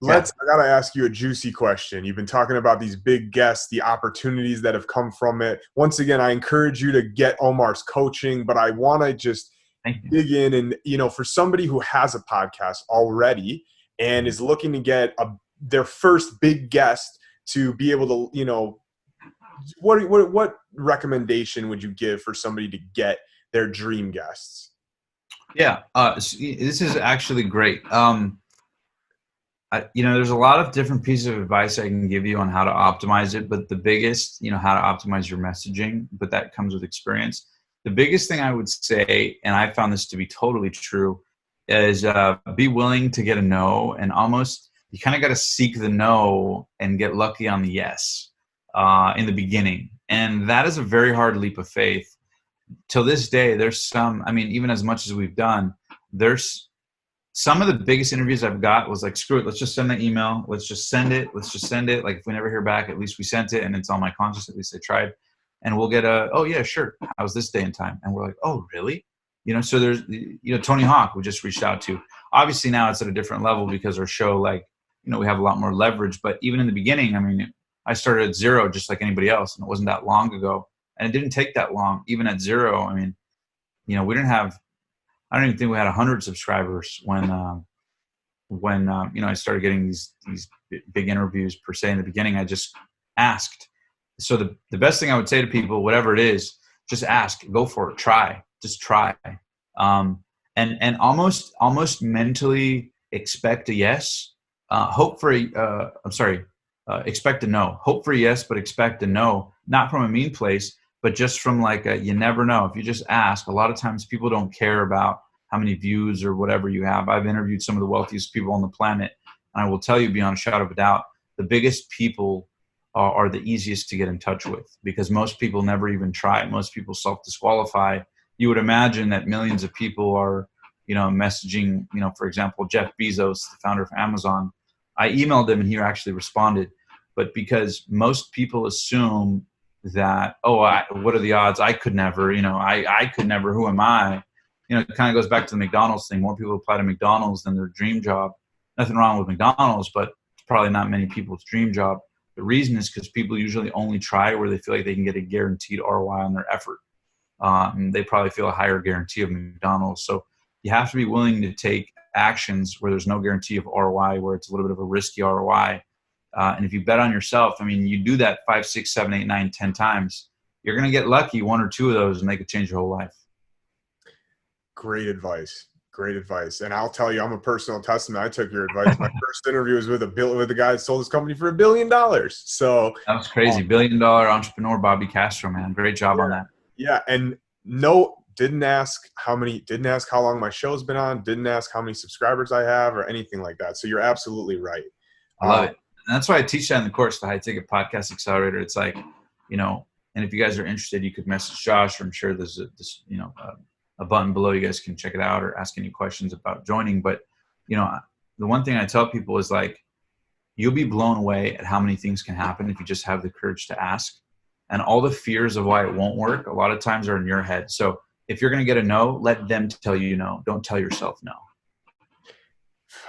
I got to ask you a juicy question. You've been talking about these big guests, the opportunities that have come from it. Once again, I encourage you to get Omar's coaching, but I want to just dig in and, for somebody who has a podcast already and is looking to get their first big guest to be able to, what recommendation would you give for somebody to get their dream guests? Yeah, this is actually great. There's a lot of different pieces of advice I can give you on how to optimize it, but the biggest, how to optimize your messaging, but that comes with experience. The biggest thing I would say, and I found this to be totally true, is be willing to get a no, and almost you kind of got to seek the no and get lucky on the yes in the beginning. And that is a very hard leap of faith. Till this day, there's even as much as we've done, there's some of the biggest interviews I've got was like, screw it, let's just send the email. Let's just send it. Like, if we never hear back, at least we sent it and it's on my conscience. At least I tried. And we'll get oh yeah, sure. How's this day and time? And we're like, oh, really? So there's, Tony Hawk, we just reached out to. Obviously now it's at a different level because our show, we have a lot more leverage. But even in the beginning, I started at zero just like anybody else. And it wasn't that long ago. And it didn't take that long, even at zero. We didn't have, I don't even think we had 100 subscribers when I started getting these big interviews per se. In the beginning, I just asked. So the best thing I would say to people, whatever it is, just ask, go for it, try, just try. And almost mentally expect a yes, expect a no. Hope for a yes, but expect a no, not from a mean place, but just from you never know. If you just ask, a lot of times people don't care about how many views or whatever you have. I've interviewed some of the wealthiest people on the planet, and I will tell you beyond a shadow of a doubt, the biggest people are the easiest to get in touch with, because most people never even try. Most people self-disqualify. You would imagine that millions of people are, messaging, for example, Jeff Bezos, the founder of Amazon. I emailed him and he actually responded. But because most people assume that, what are the odds? I could never, I could never, who am I? It kind of goes back to the McDonald's thing. More people apply to McDonald's than their dream job. Nothing wrong with McDonald's, but it's probably not many people's dream job. The reason is because people usually only try where they feel like they can get a guaranteed ROI on their effort. They probably feel a higher guarantee of McDonald's. So you have to be willing to take actions where there's no guarantee of ROI, where it's a little bit of a risky ROI. And if you bet on yourself, you do that 5, 6, 7, 8, 9, 10 times, you're going to get lucky, 1 or 2 of those, and they could change your whole life. Great advice. Great advice. And I'll tell you, I'm a personal testament. I took your advice. My first interview was with a guy that sold his company for $1 billion. So that was crazy. $1 billion entrepreneur, Bobby Castro, man. Great job on that. Yeah. And didn't ask how long my show's been on, didn't ask how many subscribers I have or anything like that. So you're absolutely right. I love it. And that's why I teach that in the course, the High Ticket Podcast Accelerator. It's like, and if you guys are interested, you could message Josh, or I'm sure there's a button below. You guys can check it out or ask any questions about joining. But, the one thing I tell people is, like, you'll be blown away at how many things can happen if you just have the courage to ask. And all the fears of why it won't work, a lot of times are in your head. So if you're going to get a no, let them tell you no. Don't tell yourself no.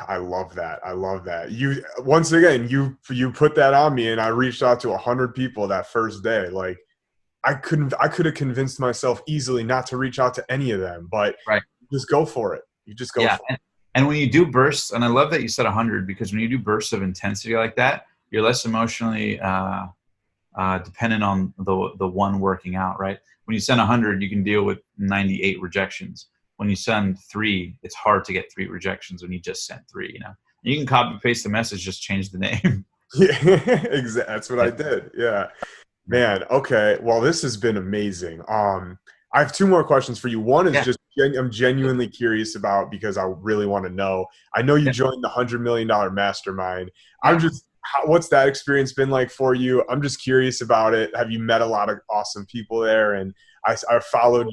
I love that. You, once again, you put that on me, and I reached out to 100 people that first day. Like, I could have convinced myself easily not to reach out to any of them, but right. Just go for it. You just go for it. And when you do bursts, and I love that you said 100, because when you do bursts of intensity like that, you're less emotionally dependent on the one working out, right? When you send 100, you can deal with 98 rejections. When you send 3, it's hard to get 3 rejections when you just sent 3, You can copy paste the message, just change the name. Yeah, exactly. That's what I did. Yeah. Man, okay. Well, this has been amazing. I have 2 more questions for you. One is just I'm genuinely curious about, because I really want to know. I know you joined the $100 million mastermind. What's that experience been like for you? I'm just curious about it. Have you met a lot of awesome people there? And I followed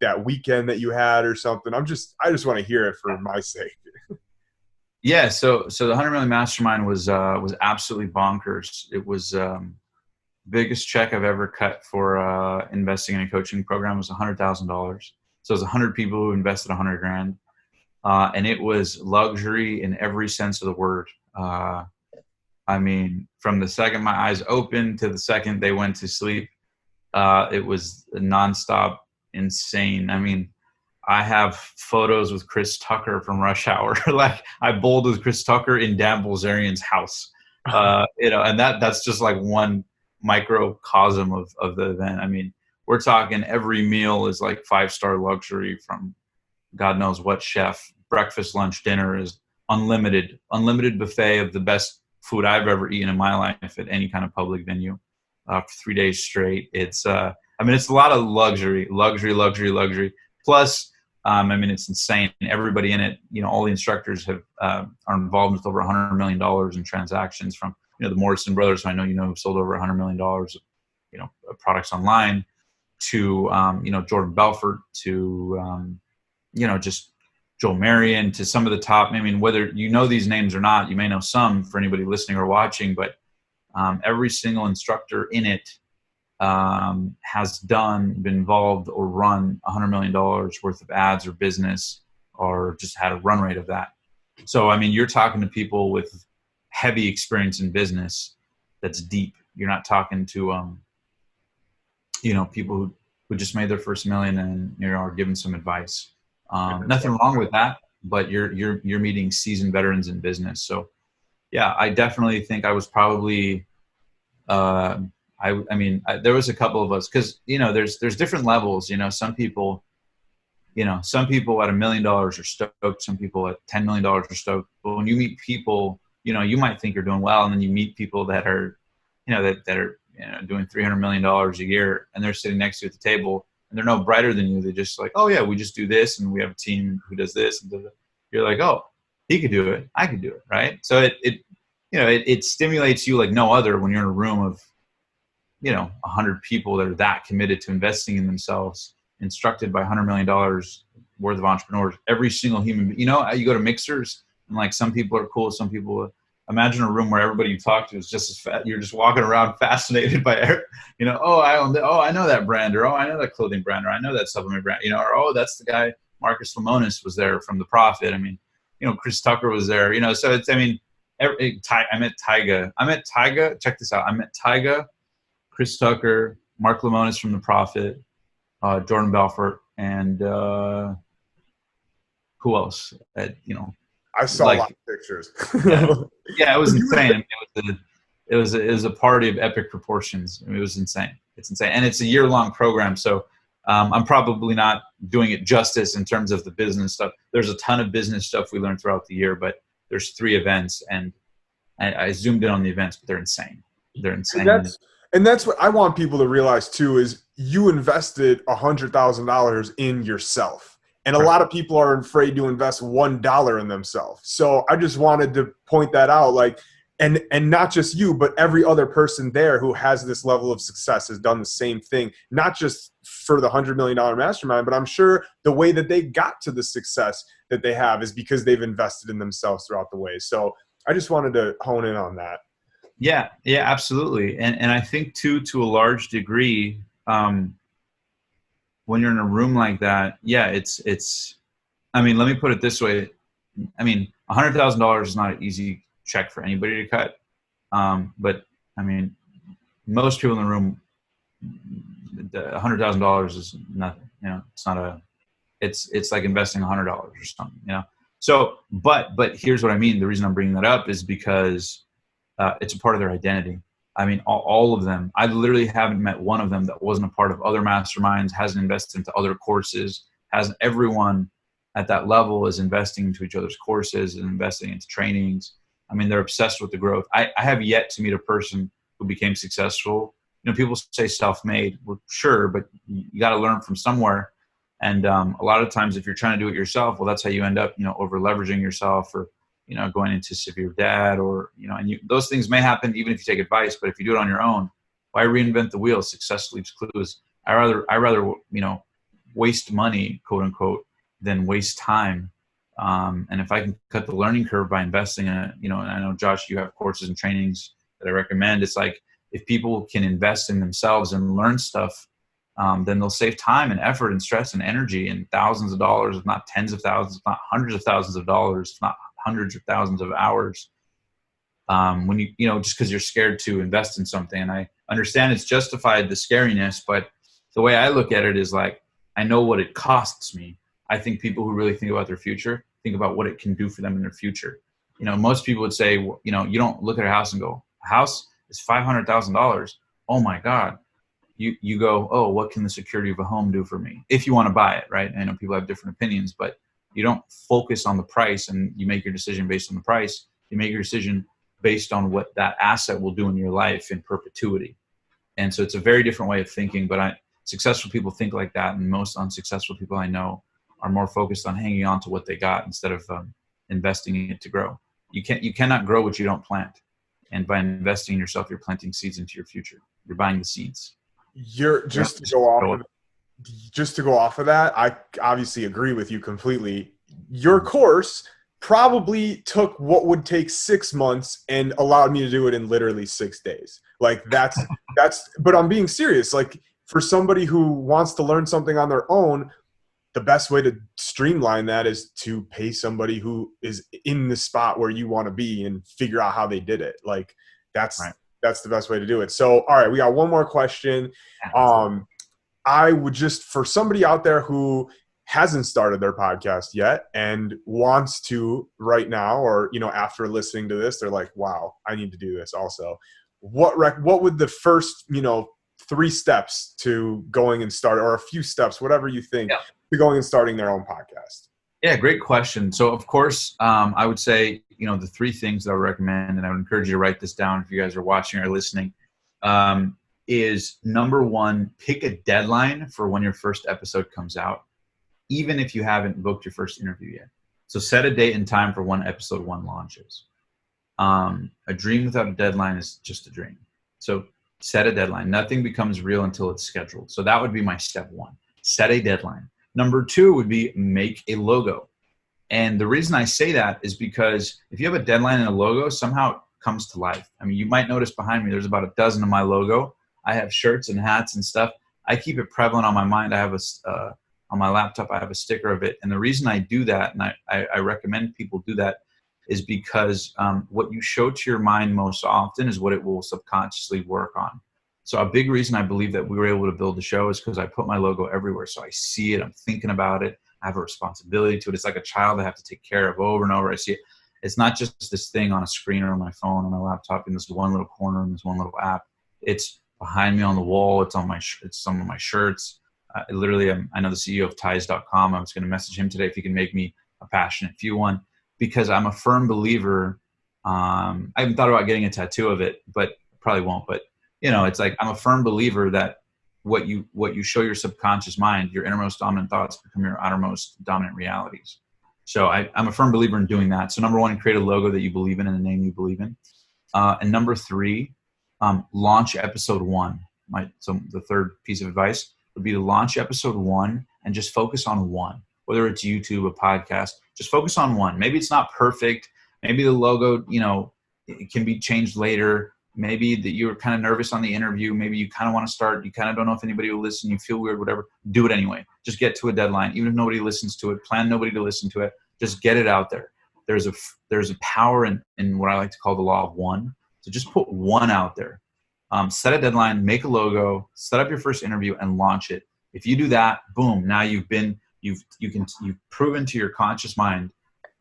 that weekend that you had or something. I just want to hear it for my sake. Yeah. So the 100 million mastermind was absolutely bonkers. It was biggest check I've ever cut for investing in a coaching program was $100,000. So it was 100 people who invested $100,000, and it was luxury in every sense of the word. From the second my eyes opened to the second they went to sleep, it was nonstop insane. I have photos with Chris Tucker from Rush Hour. Like, I bowled with Chris Tucker in Dan Bilzerian's house. And that's just like one microcosm of the event. We're talking every meal is like 5-star luxury from God knows what chef. Breakfast, lunch, dinner is unlimited buffet of the best food I've ever eaten in my life at any kind of public venue for 3 days straight. It's it's a lot of luxury. Plus, it's insane. Everybody in it, all the instructors are involved with over $100 million in transactions, from the Morrison brothers, who I know who sold over $100 million of products online, to Jordan Belfort, to just Joel Marion, to some of the top. Whether these names or not, you may know some for anybody listening or watching, but every single instructor in it has been involved or run $100 million worth of ads or business, or just had a run rate of that. So, you're talking to people with heavy experience in business that's deep. You're not talking to, people who just made their first million and, are given some advice. Nothing wrong with that, but you're meeting seasoned veterans in business. So yeah, I definitely think I was probably, there was a couple of us, because there's different levels. Some people at $1 million are stoked. Some people at $10 million are stoked. But when you meet people, you might think you're doing well, and then you meet people that are, that are doing $300 million a year, and they're sitting next to you at the table, and they're no brighter than you. They're just like, oh yeah, we just do this, and we have a team who does this. And you're like, oh, he could do it, I could do it, right? So it stimulates you like no other when you're in a room of 100 people that are that committed to investing in themselves, instructed by $100 million worth of entrepreneurs. Every single human, you go to mixers and like some people are cool, some people. Imagine a room where everybody you talk to is just as fat. You're just walking around fascinated by, I know that brand, or I know that clothing brand, or I know that supplement brand, or that's the guy Marcus Lemonis was there from The Profit. I mean, Chris Tucker was there. So it's I met Tyga. Check this out. I met Tyga, Chris Tucker, Mark Lemonis from The Profit, Jordan Belfort, and who else? I saw a lot of pictures. Yeah, it was insane. It was a party of epic proportions. I mean, it was insane. It's insane, and it's a year-long program. So I'm probably not doing it justice in terms of the business stuff. There's a ton of business stuff we learned throughout the year, but there's 3 events, and I zoomed in on the events, but they're insane. They're insane. And that's what I want people to realize too, is you invested $100,000 in yourself. And a lot of people are afraid to invest $1 in themselves. So I just wanted to point that out, and not just you, but every other person there who has this level of success has done the same thing, not just for the $100 million mastermind, but I'm sure the way that they got to the success that they have is because they've invested in themselves throughout the way. So I just wanted to hone in on that. Yeah, absolutely. And I think too, to a large degree, when you're in a room like that, it's, I mean, let me put it this way. I mean, $100,000 is not an easy check for anybody to cut. But I mean, most people in the room, $100,000 is nothing, it's not it's like investing $100 or something, So, but here's what I mean. The reason I'm bringing that up is because it's a part of their identity. I mean, all of them. I literally haven't met one of them that wasn't a part of other masterminds, hasn't invested into other courses, everyone at that level is investing into each other's courses and investing into trainings. I mean, they're obsessed with the growth. I have yet to meet a person who became successful. People say self-made. Well, sure, but you got to learn from somewhere. And a lot of times if you're trying to do it yourself, well, that's how you end up, over leveraging yourself, or going into severe debt, or, and those things may happen even if you take advice, but if you do it on your own, why reinvent the wheel? Success leaves clues. I rather, waste money, quote unquote, than waste time. And if I can cut the learning curve by investing in it, and I know, Josh, you have courses and trainings that I recommend. It's like, if people can invest in themselves and learn stuff, then they'll save time and effort and stress and energy and thousands of dollars, if not tens of thousands, if not hundreds of thousands of dollars, if not hundreds of thousands of hours, when just because you're scared to invest in something. And I understand it's justified, the scariness, but the way I look at it is like, I know what it costs me. I think people who really think about their future think about what it can do for them in their future. Most people would say, you don't look at a house and go, a house is $500,000. Oh my God. You go, oh, what can the security of a home do for me? If you want to buy it, right? I know people have different opinions, but you don't focus on the price and you make your decision based on the price. You make your decision based on what that asset will do in your life in perpetuity. And so it's a very different way of thinking, but successful people think like that. And most unsuccessful people I know are more focused on hanging on to what they got instead of investing in it to grow. You cannot grow what you don't plant. And by investing in yourself, you're planting seeds into your future. You're buying the seeds. Just to go off of that, I obviously agree with you completely. Your course probably took what would take 6 months and allowed me to do it in literally 6 days. Like that's, but I'm being serious. Like, for somebody who wants to learn something on their own, the best way to streamline that is to pay somebody who is in the spot where you want to be and figure out how they did it. Like that's the best way to do it. So, all right, we got one more question. I would just, for somebody out there who hasn't started their podcast yet and wants to right now, or, after listening to this, they're like, wow, I need to do this also. What would the first, 3 steps to going and start, or a few steps, whatever you think, to going and starting their own podcast? Yeah, great question. So of course, I would say, the 3 things that I would recommend, and I would encourage you to write this down if you guys are watching or listening. is number one, pick a deadline for when your first episode comes out, even if you haven't booked your first interview yet. So set a date and time for when episode 1 launches. A dream without a deadline is just a dream. So set a deadline. Nothing becomes real until it's scheduled. So that would be my step 1. Set a deadline. Number 2 would be make a logo. And the reason I say that is because if you have a deadline and a logo, somehow it comes to life. I mean, you might notice behind me, there's about a dozen of my logo. I have shirts and hats and stuff. I keep it prevalent on my mind. I have on my laptop, I have a sticker of it. And the reason I do that, and I recommend people do that, is because what you show to your mind most often is what it will subconsciously work on. So a big reason I believe that we were able to build the show is because I put my logo everywhere. So I see it, I'm thinking about it, I have a responsibility to it. It's like a child I have to take care of over and over. I see it. It's not just this thing on a screen or on my phone, on my laptop, in this one little corner, in this one little app. It's behind me on the wall. It's on it's some of my shirts. Literally, I know the CEO of ties.com. I was going to message him today if he can make me a passionate few one, because I'm a firm believer. I haven't thought about getting a tattoo of it, but probably won't. But it's like, I'm a firm believer that what you show your subconscious mind, your innermost dominant thoughts become your outermost dominant realities. So I'm a firm believer in doing that. So number 1, create a logo that you believe in and a name you believe in. And number 3, launch episode 1. So the third piece of advice would be to launch episode 1 and just focus on one. Whether it's YouTube, a podcast, just focus on one. Maybe it's not perfect. Maybe the logo, it can be changed later. Maybe that you're kind of nervous on the interview. Maybe you kind of want to start. You kind of don't know if anybody will listen. You feel weird, whatever. Do it anyway. Just get to a deadline. Even if nobody listens to it, plan nobody to listen to it. Just get it out there. There's a power in what I like to call the law of one. So just put one out there. Set a deadline, make a logo, set up your first interview, and launch it. If you do that, boom, now you've proven to your conscious mind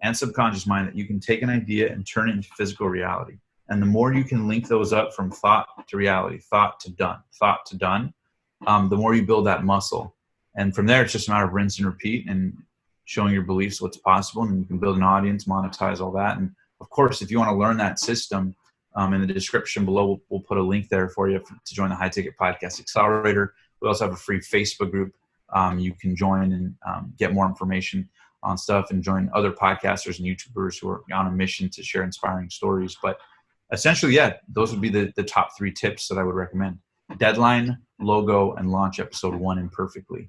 and subconscious mind that you can take an idea and turn it into physical reality. And the more you can link those up from thought to reality, thought to done, the more you build that muscle. And from there, it's just a matter of rinse and repeat and showing your beliefs what's possible. And you can build an audience, monetize all that. And of course, if you want to learn that system, in the description below, we'll put a link there for you to join the High Ticket Podcast Accelerator. We also have a free Facebook group you can join and get more information on stuff, and join other podcasters and YouTubers who are on a mission to share inspiring stories. But essentially, yeah, those would be the top 3 tips that I would recommend. Deadline, logo, and launch episode 1 imperfectly.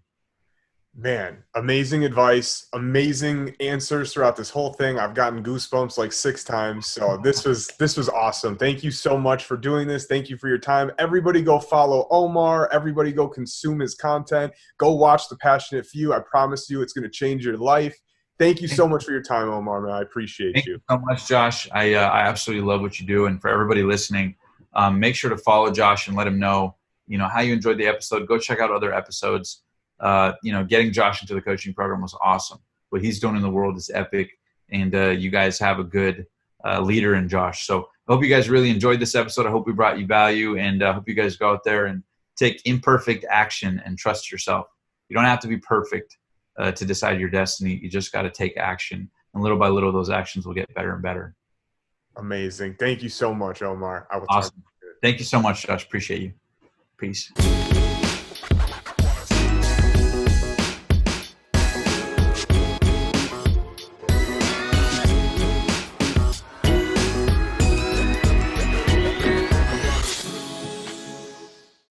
Man, amazing advice, amazing answers throughout this whole thing. I've gotten goosebumps like 6 times. So this was awesome. Thank you so much for doing this. Thank you for your time. Everybody go follow Omar. Everybody go consume his content. Go watch The Passionate Few. I promise you it's going to change your life. Thank you so much for your time, Omar, man. I appreciate you. Thank you so much, Josh. I absolutely love what you do. And for everybody listening, make sure to follow Josh and let him know, how you enjoyed the episode. Go check out other episodes. Getting Josh into the coaching program was awesome. What he's doing in the world is epic. And you guys have a good leader in Josh. So I hope you guys really enjoyed this episode. I hope we brought you value, and I hope you guys go out there and take imperfect action and trust yourself. You don't have to be perfect to decide your destiny. You just got to take action. And little by little, those actions will get better and better. Amazing. Thank you so much, Omar. I will awesome. Thank you so much, Josh. Appreciate you. Peace.